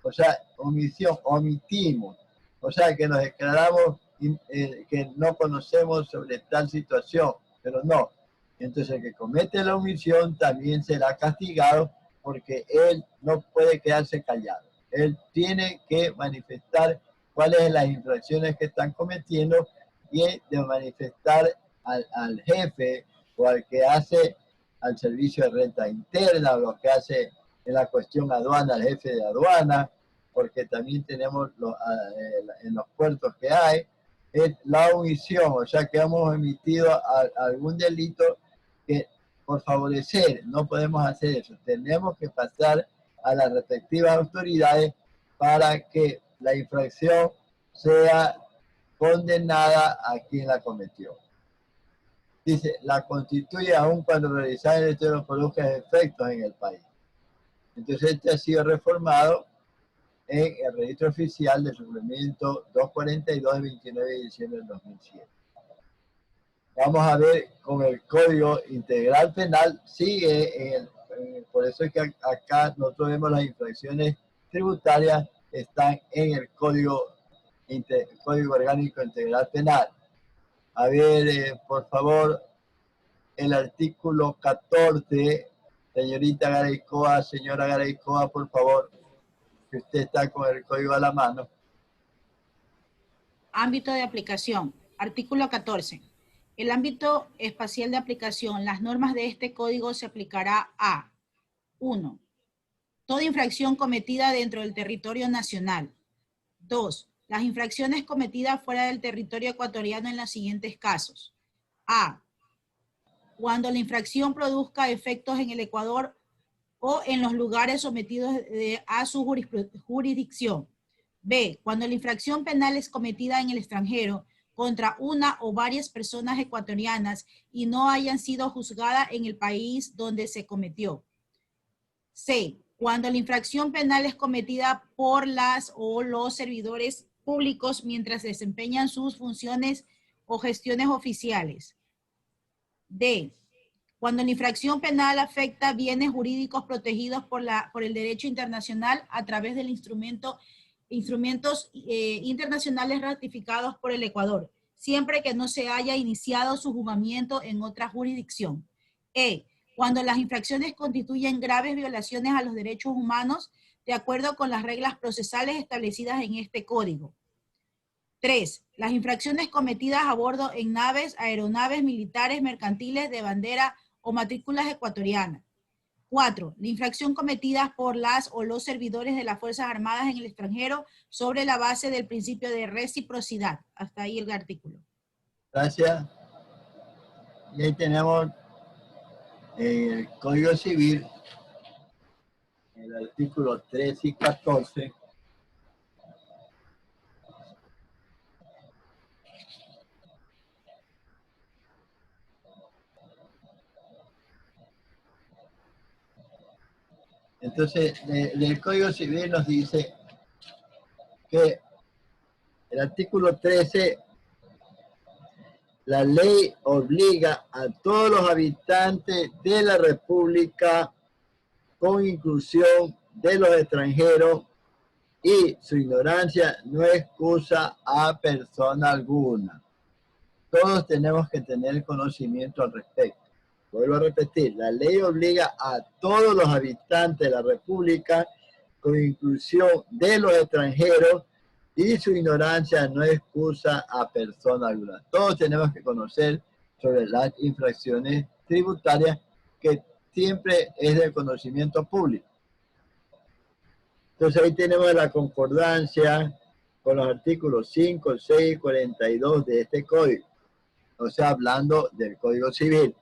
O sea, omisión, omitimos. O sea, que nos declaramos que no conocemos sobre tal situación, pero no. Entonces, el que comete la omisión también será castigado porque él no puede quedarse callado. Él tiene que manifestar cuáles son las infracciones que están cometiendo y de manifestar al jefe o al que hace al servicio de renta interna o lo que hace en la cuestión aduana, el jefe de aduana, porque también tenemos en los puertos que hay, es la omisión, o sea que hemos emitido algún delito que por favorecer no podemos hacer eso. Tenemos que pasar a las respectivas autoridades para que la infracción sea condenada a quien la cometió. Dice, la constituye aún cuando realizar el hecho no produzca efectos en el país. Entonces este ha sido reformado en el registro oficial del suplemento 242 de 29 de diciembre del 2007. Vamos a ver con el Código Integral Penal, sigue, por eso es que acá nosotros vemos las infracciones tributarias están en el Código Orgánico Integral Penal. A ver, por favor, el artículo 14, señorita Garaycoa, señora Garaycoa, por favor, que usted está con el código a la mano.
Ámbito de aplicación. Artículo 14. El ámbito espacial de aplicación, las normas de este código se aplicará a 1. Toda infracción cometida dentro del territorio nacional. 2. Las infracciones cometidas fuera del territorio ecuatoriano en los siguientes casos. A. Cuando la infracción produzca efectos en el Ecuador o en los lugares sometidos a su jurisdicción. B. Cuando la infracción penal es cometida en el extranjero contra una o varias personas ecuatorianas y no hayan sido juzgadas en el país donde se cometió. C. Cuando la infracción penal es cometida por las o los servidores públicos mientras desempeñan sus funciones o gestiones oficiales. D. Cuando la infracción penal afecta bienes jurídicos protegidos por el derecho internacional a través del instrumentos internacionales ratificados por el Ecuador, siempre que no se haya iniciado su juzgamiento en otra jurisdicción. E. Cuando las infracciones constituyen graves violaciones a los derechos humanos de acuerdo con las reglas procesales establecidas en este código. 3. Las infracciones cometidas a bordo en naves, aeronaves militares, mercantiles de bandera o matrículas ecuatorianas. 4. La infracción cometida por las o los servidores de las Fuerzas Armadas en el extranjero sobre la base del principio de reciprocidad. Hasta ahí el artículo.
Gracias. Y ahí tenemos el Código Civil, el artículo 13 y 14, Entonces, el Código Civil nos dice que el artículo 13, la ley obliga a todos los habitantes de la República, con inclusión de los extranjeros, y su ignorancia no excusa a persona alguna. Todos tenemos que tener conocimiento al respecto. Vuelvo a repetir, la ley obliga a todos los habitantes de la República, con inclusión de los extranjeros, y su ignorancia no excusa a persona alguna. Todos tenemos que conocer sobre las infracciones tributarias, que siempre es del conocimiento público. Entonces ahí tenemos la concordancia con los artículos 5, 6 y 42 de este código. O sea, hablando del Código Civil.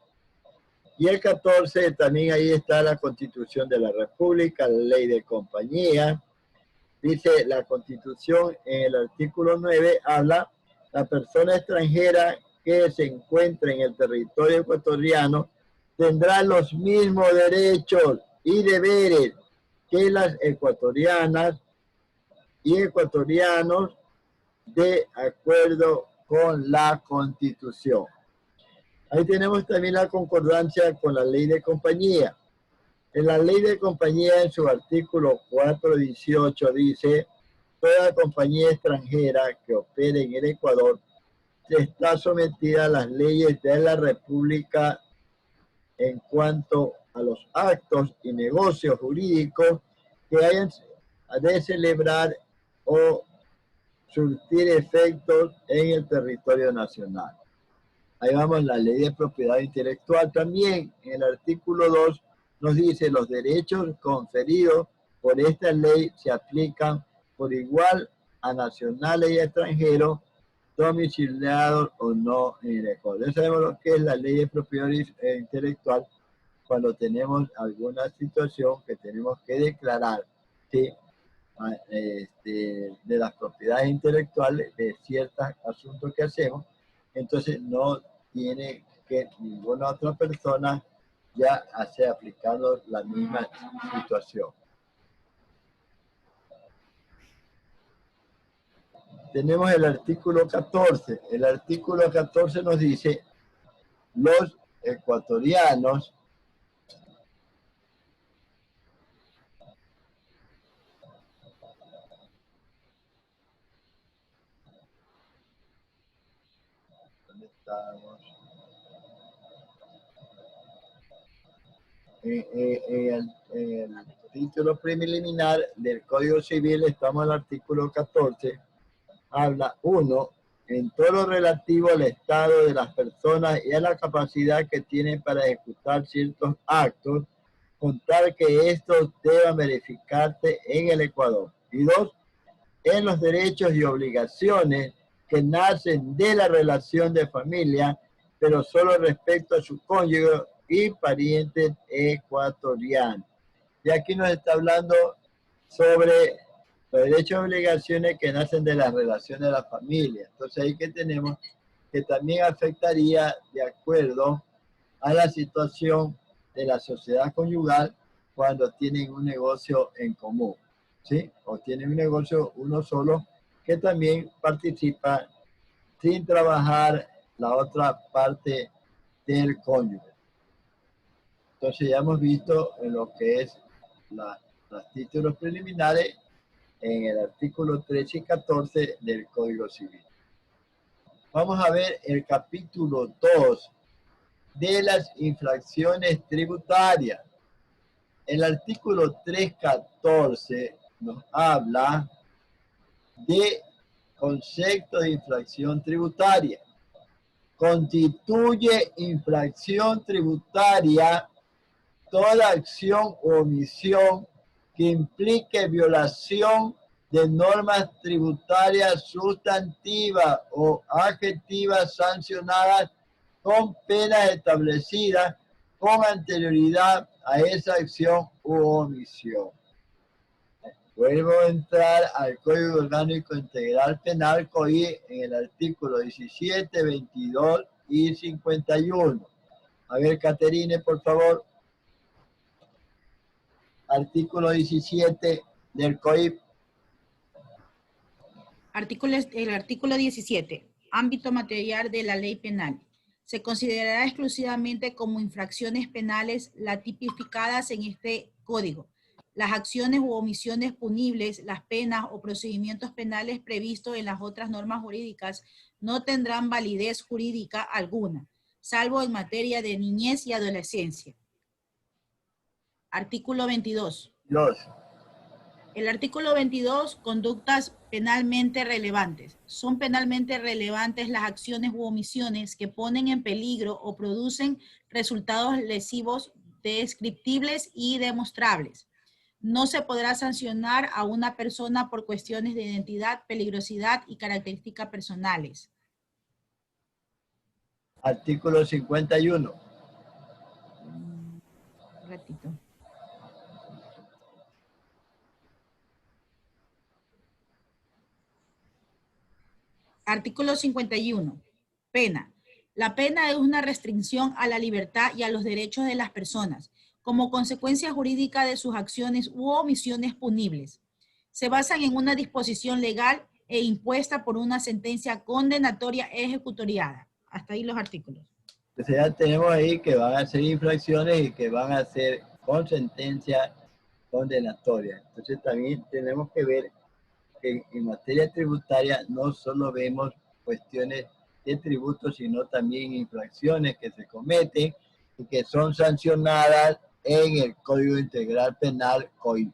Y el 14, también ahí está la Constitución de la República, la Ley de Compañía. Dice la Constitución en el artículo 9, habla: la persona extranjera que se encuentre en el territorio ecuatoriano tendrá los mismos derechos y deberes que las ecuatorianas y ecuatorianos, de acuerdo con la Constitución. Ahí tenemos también la concordancia con la Ley de Compañía. En la Ley de Compañía, en su artículo 418, dice: toda compañía extranjera que opere en el Ecuador está sometida a las leyes de la República en cuanto a los actos y negocios jurídicos que hayan de celebrar o surtir efectos en el territorio nacional. Ahí vamos, la ley de propiedad intelectual también. En el artículo 2 nos dice: los derechos conferidos por esta ley se aplican por igual a nacionales y extranjeros, domiciliados o no en el Ecuador. Ya sabemos lo que es la ley de propiedad intelectual, cuando tenemos alguna situación que tenemos que declarar, ¿sí?, de las propiedades intelectuales de ciertos asuntos que hacemos. Entonces no tiene que ninguna otra persona ya hacer aplicando la misma situación. Tenemos el artículo 14. El artículo 14 nos dice: los ecuatorianos en el título preliminar del Código Civil, estamos en el artículo 14, habla: 1. En todo lo relativo al estado de las personas y a la capacidad que tienen para ejecutar ciertos actos, con tal que estos deban verificarse en el Ecuador. Y 2. En los derechos y obligaciones que nacen de la relación de familia, pero solo respecto a su cónyuge y parientes ecuatorianos. Y aquí nos está hablando sobre los derechos y obligaciones que nacen de las relaciones de la familia. Entonces ahí que tenemos que también afectaría de acuerdo a la situación de la sociedad conyugal cuando tienen un negocio en común, ¿sí? O tienen un negocio uno solo, que también participa sin trabajar la otra parte del cónyuge. Entonces ya hemos visto en lo que es los títulos preliminares en el artículo 13 y 14 del Código Civil. Vamos a ver el capítulo 2 de las infracciones tributarias. El artículo 3.14 nos habla de concepto de infracción tributaria. Constituye infracción tributaria toda acción o omisión que implique violación de normas tributarias sustantivas o adjetivas sancionadas con penas establecidas con anterioridad a esa acción u omisión. Vuelvo a entrar al Código Orgánico Integral Penal, COI, en el artículo 17, 22 y 51. A ver, Caterine, por favor. artículo 17 del COIP.
El artículo 17, ámbito material de la ley penal. Se considerará exclusivamente como infracciones penales las tipificadas en este código. Las acciones u omisiones punibles, las penas o procedimientos penales previstos en las otras normas jurídicas no tendrán validez jurídica alguna, salvo en materia de niñez y adolescencia. Artículo 22. El artículo 22, conductas penalmente relevantes. Son penalmente relevantes las acciones u omisiones que ponen en peligro o producen resultados lesivos descriptibles y demostrables. No se podrá sancionar a una persona por cuestiones de identidad, peligrosidad y características personales.
Artículo 51.
Un ratito. Artículo 51. Pena. La pena es una restricción a la libertad y a los derechos de las personas, como consecuencia jurídica de sus acciones u omisiones punibles. Se basan en una disposición legal e impuesta por una sentencia condenatoria ejecutoriada. Hasta ahí los artículos.
O sea, tenemos ahí que van a ser infracciones y que van a ser con sentencia condenatoria. Entonces también tenemos que ver que en materia tributaria no solo vemos cuestiones de tributos, sino también infracciones que se cometen y que son sancionadas en el Código Integral Penal COIP.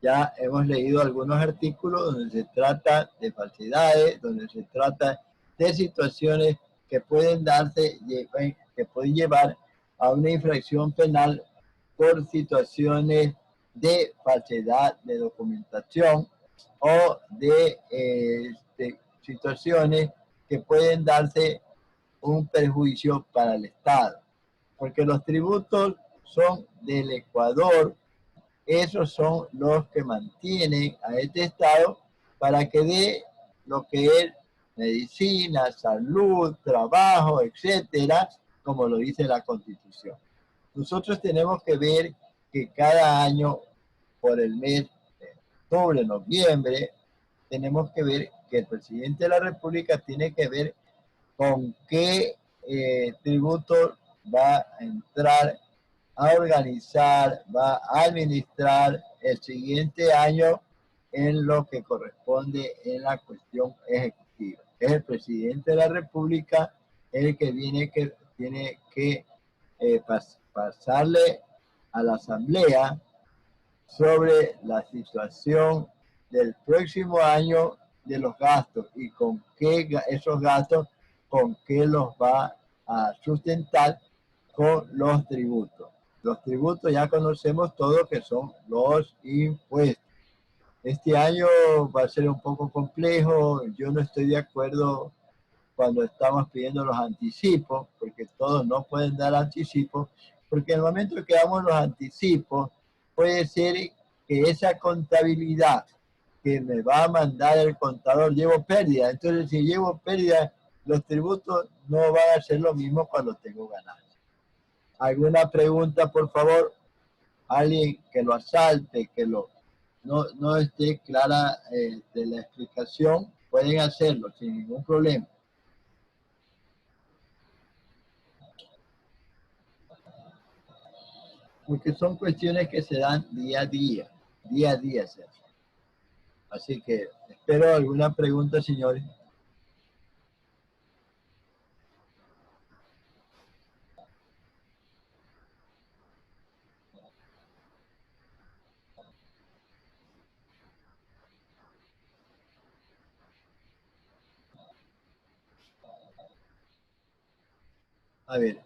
Ya hemos leído algunos artículos donde se trata de falsedades, donde se trata de situaciones que pueden darse, que pueden llevar a una infracción penal por situaciones de falsedad de documentación o de situaciones que pueden darse un perjuicio para el Estado. Porque los tributos son del Ecuador, esos son los que mantienen a este Estado para que dé lo que es medicina, salud, trabajo, etcétera, como lo dice la Constitución. Nosotros tenemos que ver que cada año, por el mes de octubre, noviembre, tenemos que ver que el presidente de la República tiene que ver con qué tributo va a entrar a organizar, va a administrar el siguiente año en lo que corresponde en la cuestión ejecutiva. Es el presidente de la República el que tiene que pasarle a la Asamblea sobre la situación del próximo año de los gastos y con qué esos gastos, con qué los va a sustentar con los tributos. Los tributos ya conocemos todos que son los impuestos. Este año va a ser un poco complejo, yo no estoy de acuerdo cuando estamos pidiendo los anticipos, porque todos no pueden dar anticipos, porque en el momento que damos los anticipos, puede ser que esa contabilidad que me va a mandar el contador llevo pérdida. Entonces, si llevo pérdida, los tributos no van a ser lo mismo cuando tengo ganancia. ¿Alguna pregunta, por favor? Alguien que lo asalte, que no esté clara de la explicación, pueden hacerlo sin ningún problema. Porque son cuestiones que se dan día a día se hace. Así que espero alguna pregunta, señores. A ver,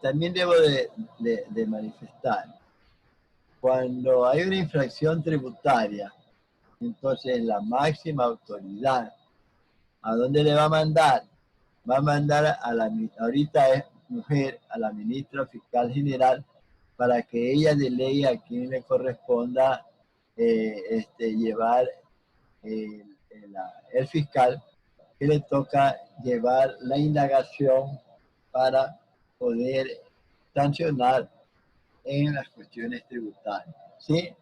también debo de manifestar, cuando hay una infracción tributaria, entonces la máxima autoridad, ¿a dónde le va a mandar? Va a mandar ahorita es mujer, a la ministra fiscal general, para que ella delegue a quien le corresponda llevar el fiscal, que le toca llevar la indagación para poder sancionar en las cuestiones tributarias, ¿sí?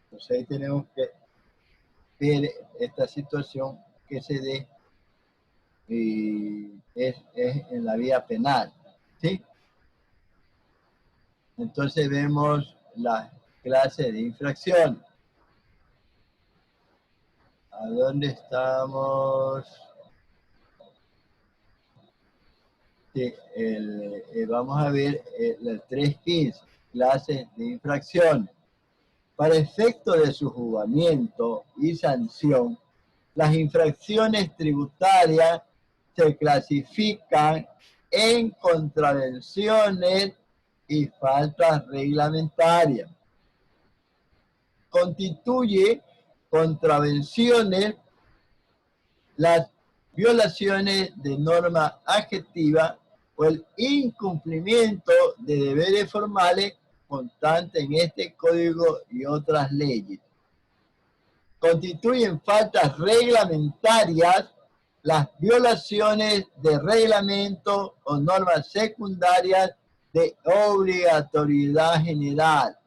Entonces ahí tenemos que ver esta situación que se dé y es en la vía penal, ¿sí? Entonces vemos las clases de infracción. ¿A dónde estamos? Sí, vamos a ver el 3.15, clases de infracción. Para efecto de su juzgamiento y sanción, las infracciones tributarias se clasifican en contravenciones y faltas reglamentarias. Constituye contravenciones las violaciones de norma adjetiva o el incumplimiento de deberes formales constantes en este código y otras leyes. Constituyen faltas reglamentarias las violaciones de reglamento o normas secundarias de obligatoriedad general.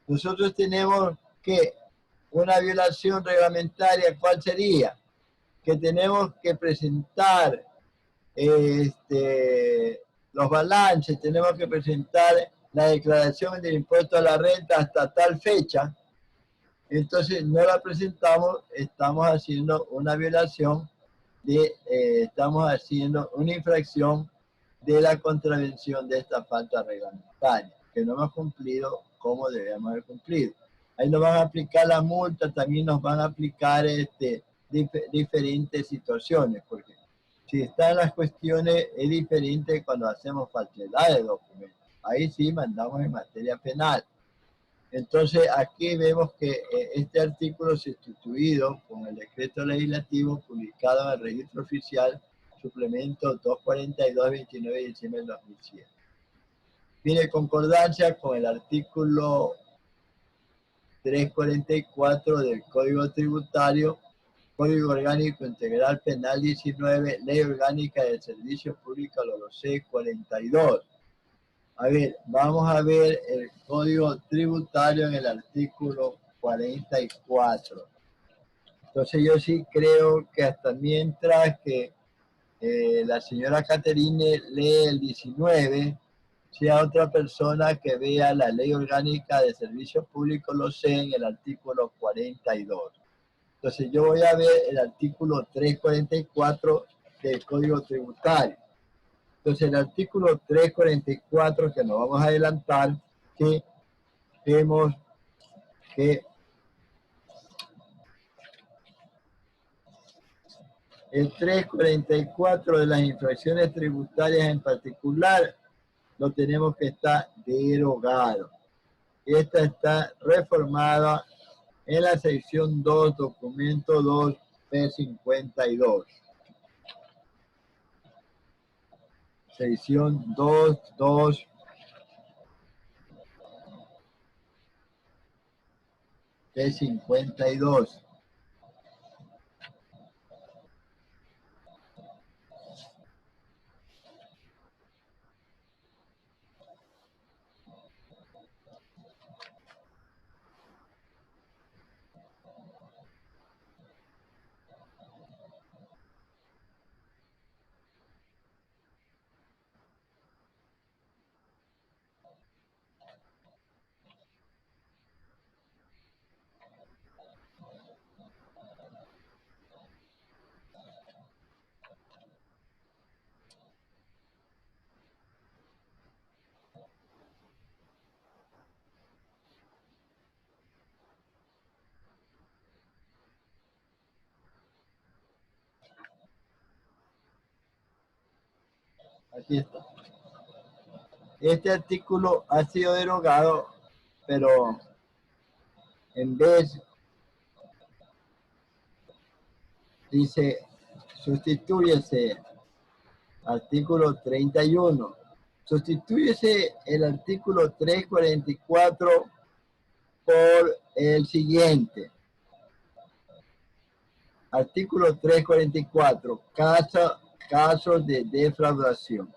Nosotros tenemos que una violación reglamentaria, ¿cuál sería? Que tenemos que presentar los balances, tenemos que presentar la declaración del impuesto a la renta hasta tal fecha. Entonces no la presentamos, estamos haciendo una violación estamos haciendo una infracción de la contravención de esta falta reglamentaria, que no hemos cumplido como debemos haber cumplido. Ahí nos van a aplicar la multa, también nos van a aplicar diferentes situaciones, porque si están las cuestiones es diferente cuando hacemos falsedad de documentos. Ahí sí mandamos en materia penal. Entonces aquí vemos que este artículo sustituido con el decreto legislativo publicado en el registro oficial, suplemento 242, 29 de diciembre del 2007. Tiene concordancia con el artículo 344 del Código Tributario, Código Orgánico Integral Penal 19, Ley Orgánica del Servicio Público, lo sé, 42. A ver, vamos a ver el Código Tributario en el artículo 44. Entonces yo sí creo que hasta mientras que la señora Caterine lee el 19, sea otra persona que vea la Ley Orgánica de Servicios Públicos, lo sé, en el artículo 42. Entonces yo voy a ver el artículo 344 del Código Tributario. Entonces, el artículo 344, que nos vamos a adelantar, que vemos que el 344 de las infracciones tributarias en particular, lo tenemos que estar derogado. Esta está reformada en la sección 2, documento 2, P52. Sección 2, P52. Aquí está. Este artículo ha sido derogado, pero en vez, dice, sustitúyese artículo 31. Sustitúyese el artículo 344 por el siguiente. Artículo 344. Casos de defraudación.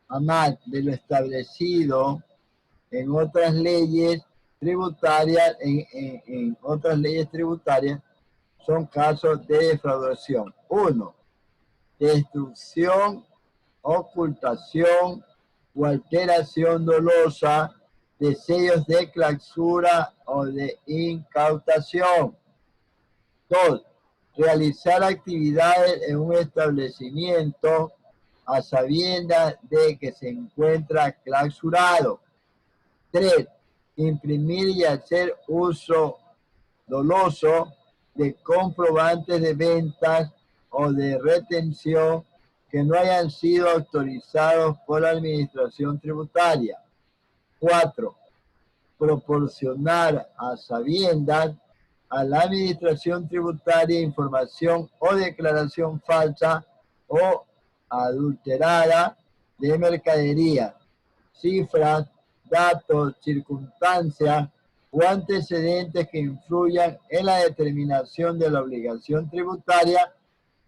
A más de lo establecido en otras leyes tributarias, en otras leyes tributarias, son casos de defraudación. 1. Destrucción, ocultación o alteración dolosa de sellos de clausura o de incautación. 2. Realizar actividades en un establecimiento a sabiendas de que se encuentra clausurado. 3. Imprimir y hacer uso doloso de comprobantes de ventas o de retención que no hayan sido autorizados por la Administración Tributaria. 4. Proporcionar a sabiendas a la Administración Tributaria información o declaración falsa o adulterada de mercadería, cifras, datos, circunstancias o antecedentes que influyan en la determinación de la obligación tributaria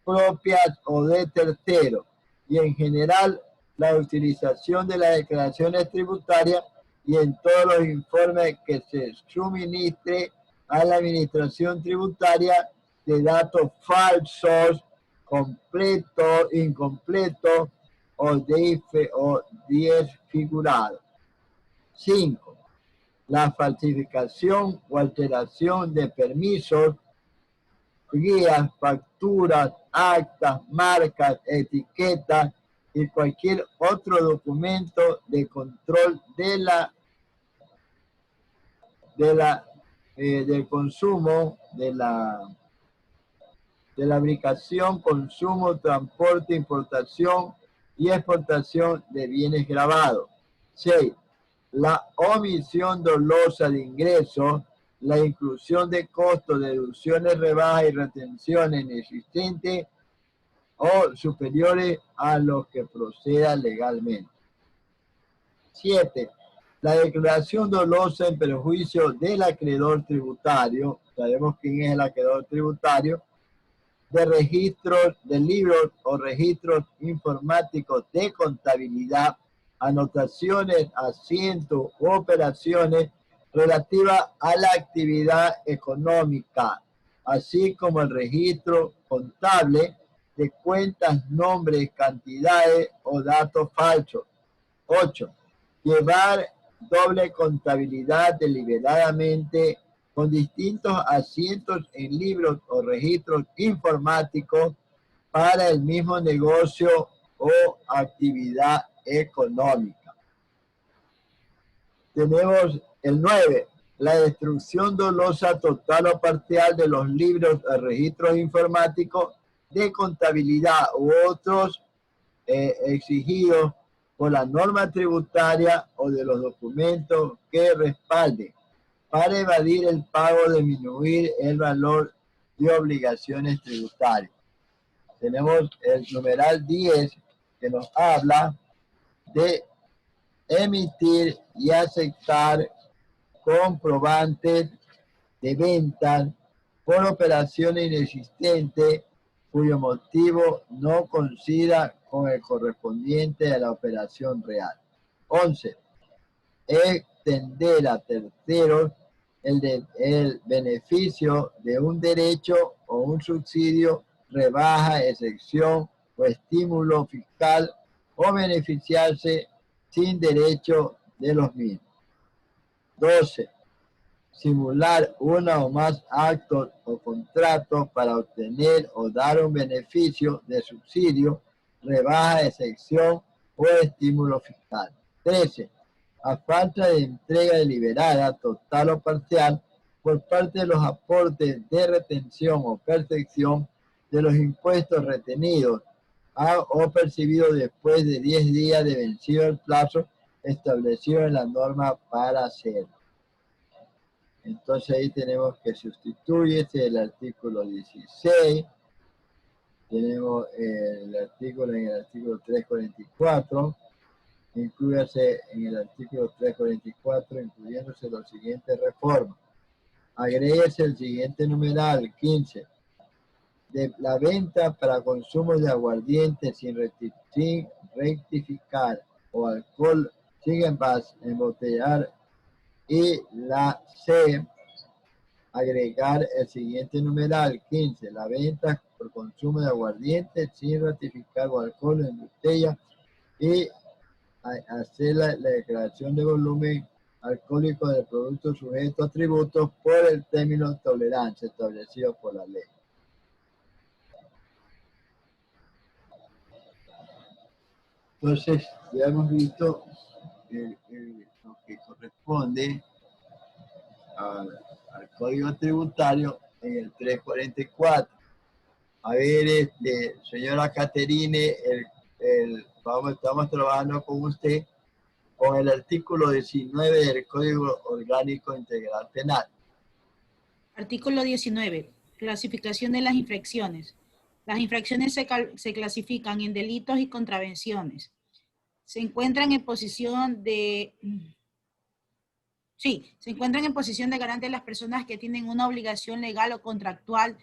propias o de terceros, y en general la utilización de las declaraciones tributarias y en todos los informes que se suministre a la Administración Tributaria de datos falsos, completos, incompletos o desfigurados. 5. La falsificación o alteración de permisos, guías, facturas, actas, marcas, etiquetas y cualquier otro documento de control del consumo, de la fabricación, consumo, transporte, importación y exportación de bienes grabados. 6. La omisión dolosa de ingresos, la inclusión de costos, deducciones, rebajas y retenciones inexistentes o superiores a los que proceda legalmente. 7. La declaración dolosa en perjuicio del acreedor tributario, sabemos quién es el acreedor tributario, de registros de libros o registros informáticos de contabilidad, anotaciones, asientos u operaciones relativas a la actividad económica, así como el registro contable de cuentas, nombres, cantidades o datos falsos. 8. Llevar doble contabilidad deliberadamente con distintos asientos en libros o registros informáticos para el mismo negocio o actividad económica. Tenemos el 9. La destrucción dolosa total o parcial de los libros o registros informáticos de contabilidad u otros exigidos por la norma tributaria o de los documentos que respalden para evadir el pago o disminuir el valor de obligaciones tributarias. Tenemos el numeral 10 que nos habla de emitir y aceptar comprobantes de ventas por operaciones inexistentes cuyo motivo no coincida con el correspondiente a la operación real. 11. Extender a terceros el beneficio de un derecho o un subsidio, rebaja, excepción o estímulo fiscal o beneficiarse sin derecho de los mismos. 12. Simular una o más actos o contratos para obtener o dar un beneficio de subsidio, rebaja, excepción o estímulo fiscal. 13. A falta de entrega deliberada, total o parcial, por parte de los aportes de retención o percepción de los impuestos retenidos o percibidos después de 10 días de vencido el plazo establecido en la norma para hacerlo. Entonces ahí tenemos que sustituirse el artículo 16, tenemos el artículo en el artículo 344, incluyase en el artículo 344, incluyéndose los siguientes reformas. Agréguese el siguiente numeral 15. De la venta para consumo de aguardiente sin rectificar o alcohol sin embotellar Y la C, agregar el siguiente numeral 15, la venta por consumo de aguardiente sin ratificar o alcohol en botella y hacer la declaración de volumen alcohólico del producto sujeto a tributos por el término tolerancia establecido por la ley. Entonces, ya hemos visto lo que corresponde al Código Tributario en el 344. A ver, señora Caterine, estamos trabajando con usted con el artículo 19 del Código Orgánico Integral Penal.
Artículo 19. Clasificación de las infracciones. Las infracciones se clasifican en delitos y contravenciones. Se encuentran en posición de... se encuentran en posición de garante las personas que tienen una obligación legal o contractual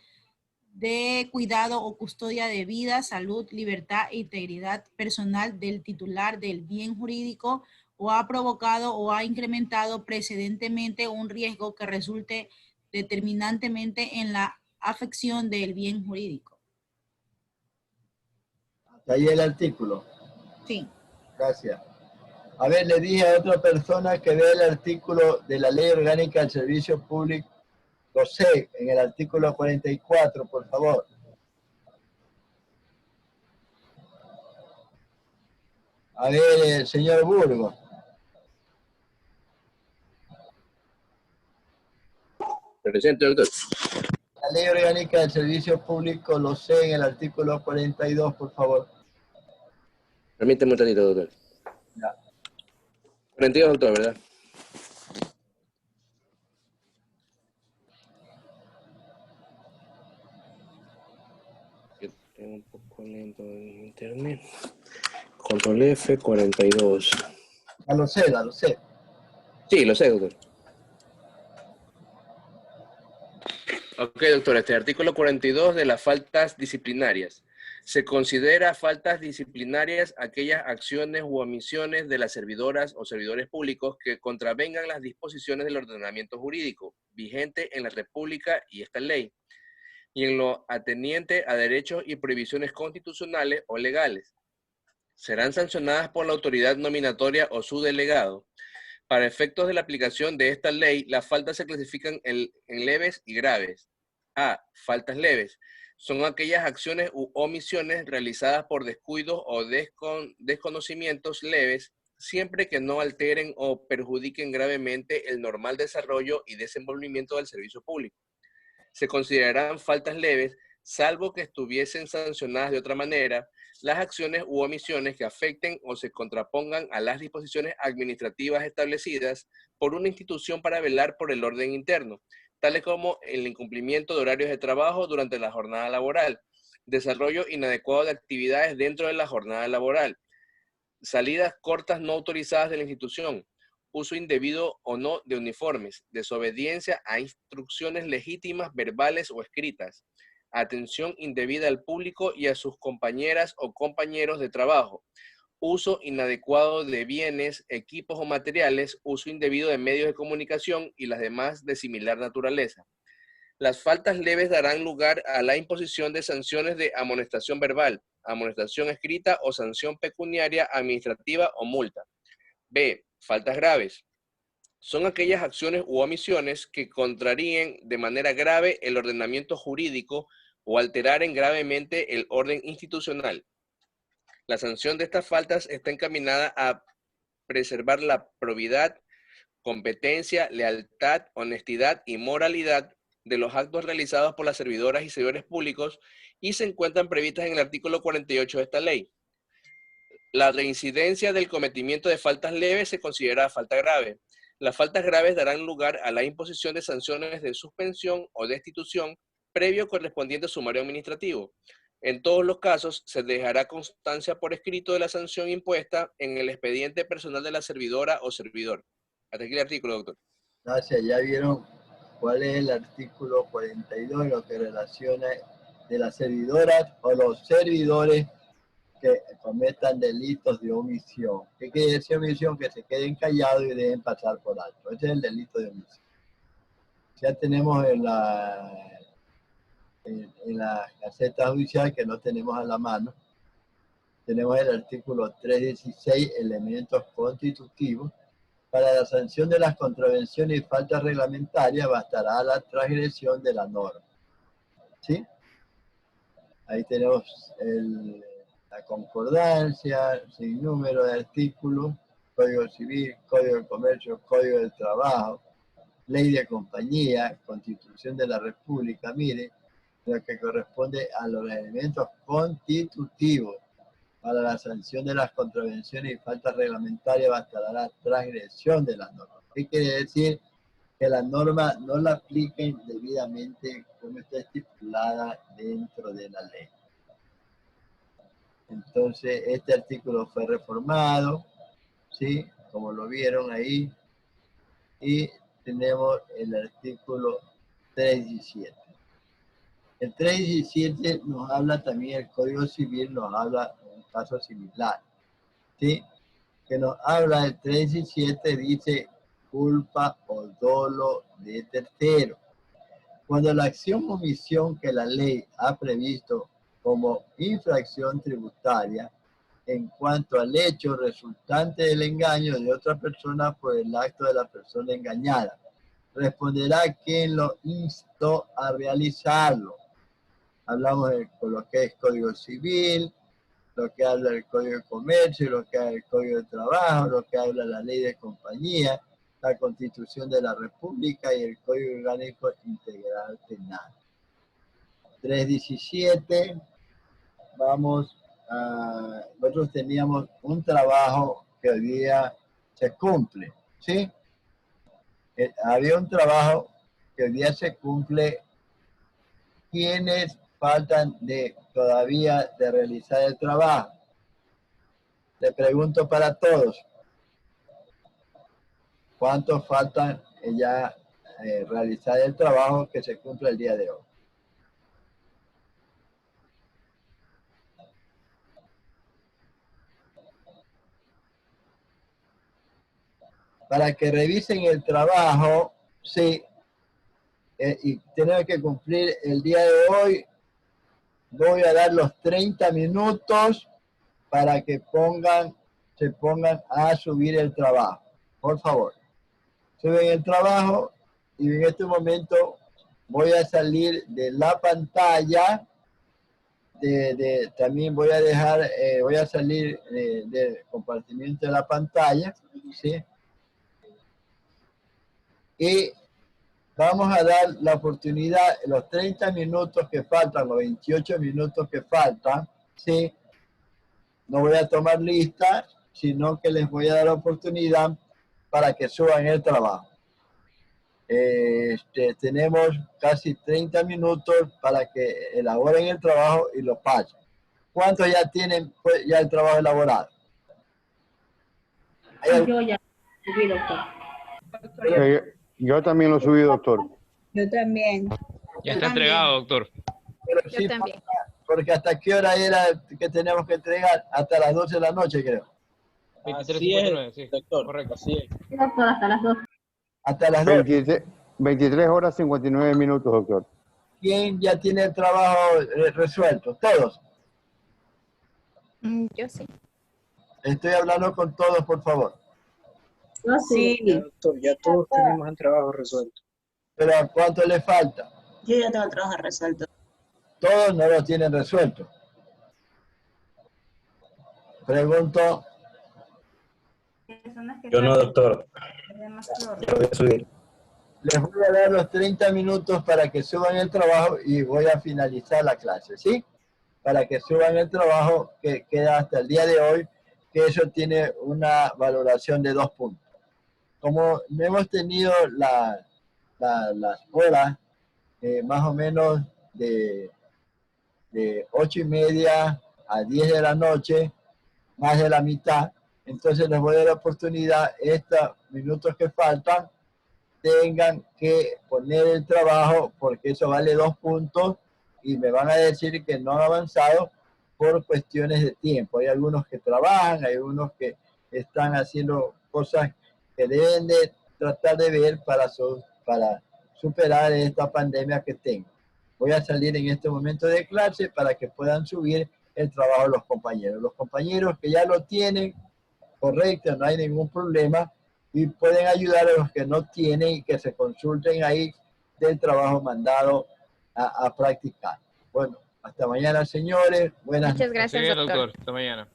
de cuidado o custodia de vida, salud, libertad e integridad personal del titular del bien jurídico o ha provocado o ha incrementado precedentemente un riesgo que resulte determinantemente en la afección del bien jurídico.
Hasta ahí el artículo.
Sí.
Gracias. A ver, le dije a otra persona que vea el artículo de la Ley Orgánica del Servicio Público, lo sé, en el artículo 44, por favor. A ver, señor Burgos.
Presente, doctor.
La Ley Orgánica del Servicio Público, lo sé, en el artículo 42, por favor.
Permíteme un ratito, doctor.
Ya.
42, doctor, ¿verdad? Yo tengo un poco lento en internet. Control F, 42.
Ya lo sé, ya lo sé.
Sí, lo sé, doctor. Ok, doctor, este artículo 42 de las faltas disciplinarias. Se considera faltas disciplinarias aquellas acciones u omisiones de las servidoras o servidores públicos que contravengan las disposiciones del ordenamiento jurídico vigente en la República y esta ley, y en lo ateniente a derechos y prohibiciones constitucionales o legales. Serán sancionadas por la autoridad nominatoria o su delegado. Para efectos de la aplicación de esta ley, las faltas se clasifican en leves y graves. A. Faltas leves. Son aquellas acciones u omisiones realizadas por descuidos o desconocimientos leves, siempre que no alteren o perjudiquen gravemente el normal desarrollo y desenvolvimiento del servicio público. Se considerarán faltas leves, salvo que estuviesen sancionadas de otra manera, las acciones u omisiones que afecten o se contrapongan a las disposiciones administrativas establecidas por una institución para velar por el orden interno, tales como el incumplimiento de horarios de trabajo durante la jornada laboral, desarrollo inadecuado de actividades dentro de la jornada laboral, salidas cortas no autorizadas de la institución, uso indebido o no de uniformes, desobediencia a instrucciones legítimas verbales o escritas, atención indebida al público y a sus compañeras o compañeros de trabajo, uso inadecuado de bienes, equipos o materiales, uso indebido de medios de comunicación y las demás de similar naturaleza. Las faltas leves darán lugar a la imposición de sanciones de amonestación verbal, amonestación escrita o sanción pecuniaria, administrativa o multa. B. Faltas graves. Son aquellas acciones u omisiones que contraríen de manera grave el ordenamiento jurídico o alteraren gravemente el orden institucional. La sanción de estas faltas está encaminada a preservar la probidad, competencia, lealtad, honestidad y moralidad de los actos realizados por las servidoras y servidores públicos y se encuentran previstas en el artículo 48 de esta ley. La reincidencia del cometimiento de faltas leves se considera falta grave. Las faltas graves darán lugar a la imposición de sanciones de suspensión o destitución previo correspondiente sumario administrativo. En todos los casos, se dejará constancia por escrito de la sanción impuesta en el expediente personal de la servidora o servidor. Hasta aquí el artículo, doctor.
Gracias, ya vieron cuál es el artículo 42, lo que relaciona de las servidoras o los servidores que cometan delitos de omisión. ¿Qué quiere decir omisión? Que se queden callados y dejen pasar por alto. Ese es el delito de omisión. Ya tenemos en la Gaceta Judicial, que no tenemos a la mano, tenemos el artículo 316, elementos constitutivos. Para la sanción de las contravenciones y faltas reglamentarias bastará la transgresión de la norma. ¿Sí? Ahí tenemos la concordancia, sin número de artículos, Código Civil, Código de Comercio, Código del Trabajo, Ley de Compañía, Constitución de la República. Mire, lo que corresponde a los elementos constitutivos. Para la sanción de las contravenciones y faltas reglamentarias bastará la transgresión de las normas. ¿Qué quiere decir? Que la norma no la apliquen debidamente como está estipulada dentro de la ley. Entonces, este artículo fue reformado, ¿sí? Como lo vieron ahí. Y tenemos el artículo 317. El 317 nos habla también, el Código Civil nos habla de un caso similar, ¿sí? Que nos habla del 317, dice culpa o dolo de tercero. Cuando la acción o omisión que la ley ha previsto como infracción tributaria en cuanto al hecho resultante del engaño de otra persona por el acto de la persona engañada, responderá quien lo instó a realizarlo. Hablamos de lo que es Código Civil, lo que habla el Código de Comercio, lo que habla el Código de Trabajo, lo que habla la Ley de Compañía, la Constitución de la República y el Código Orgánico Integral Penal. 317, vamos a... Nosotros teníamos un trabajo que hoy día se cumple, ¿sí? Había un trabajo que hoy día se cumple. ¿Quiénes faltan todavía de realizar el trabajo? Le pregunto para todos. ¿Cuántos faltan ya realizar el trabajo que se cumple el día de hoy? Para que revisen el trabajo, sí, y tenemos que cumplir el día de hoy. Voy a dar los 30 minutos para que se pongan a subir el trabajo. Por favor, suben el trabajo y en este momento voy a salir de la pantalla. También voy a dejar, voy a salir del compartimiento de la pantalla, ¿sí? Y vamos a dar la oportunidad, los 30 minutos que faltan, los 28 minutos que faltan, ¿sí? No voy a tomar lista, sino que les voy a dar la oportunidad para que suban el trabajo. Tenemos casi 30 minutos para que elaboren el trabajo y lo pasen. ¿Cuántos ya tienen ya el trabajo elaborado?
Yo ya subí, doctor.
Yo también lo subí, doctor.
Yo también.
Ya está entregado, doctor.
Pero
Yo
sí,
también.
porque ¿hasta qué hora era que tenemos que entregar? Hasta las 12 de la noche, creo.
23:59, sí.
Doctor,
Correcto.
así es.
Doctor, hasta las 2.
Hasta las 12.
23 horas 59 minutos, doctor.
¿Quién ya tiene el trabajo resuelto? Todos.
Yo sí.
Estoy hablando con todos, por favor.
Yo sí.
Doctor, ya todos tenemos el trabajo resuelto.
Pero ¿a cuánto le falta?
Yo ya tengo el trabajo resuelto.
Todos no lo tienen resuelto. Pregunto.
Yo no, doctor. Yo voy a subir.
Les voy a dar los 30 minutos para que suban el trabajo y voy a finalizar la clase, ¿sí? Para que suban el trabajo que queda hasta el día de hoy, que eso tiene una valoración de 2 puntos. Como no hemos tenido las horas más o menos de 8:30 a 10 de la noche, más de la mitad, entonces les voy a dar la oportunidad, estos minutos que faltan, tengan que poner el trabajo, porque eso vale 2 puntos, y me van a decir que no han avanzado, por cuestiones de tiempo. Hay algunos que trabajan, hay unos que están haciendo cosas que deben de tratar de ver para superar esta pandemia que tengo. Voy a salir en este momento de clase para que puedan subir el trabajo de los compañeros. Los compañeros que ya lo tienen, correcto, no hay ningún problema, y pueden ayudar a los que no tienen y que se consulten ahí del trabajo mandado a practicar. Bueno, hasta mañana, señores. Buenas
Muchas gracias,
Sí,
doctor.
Hasta mañana.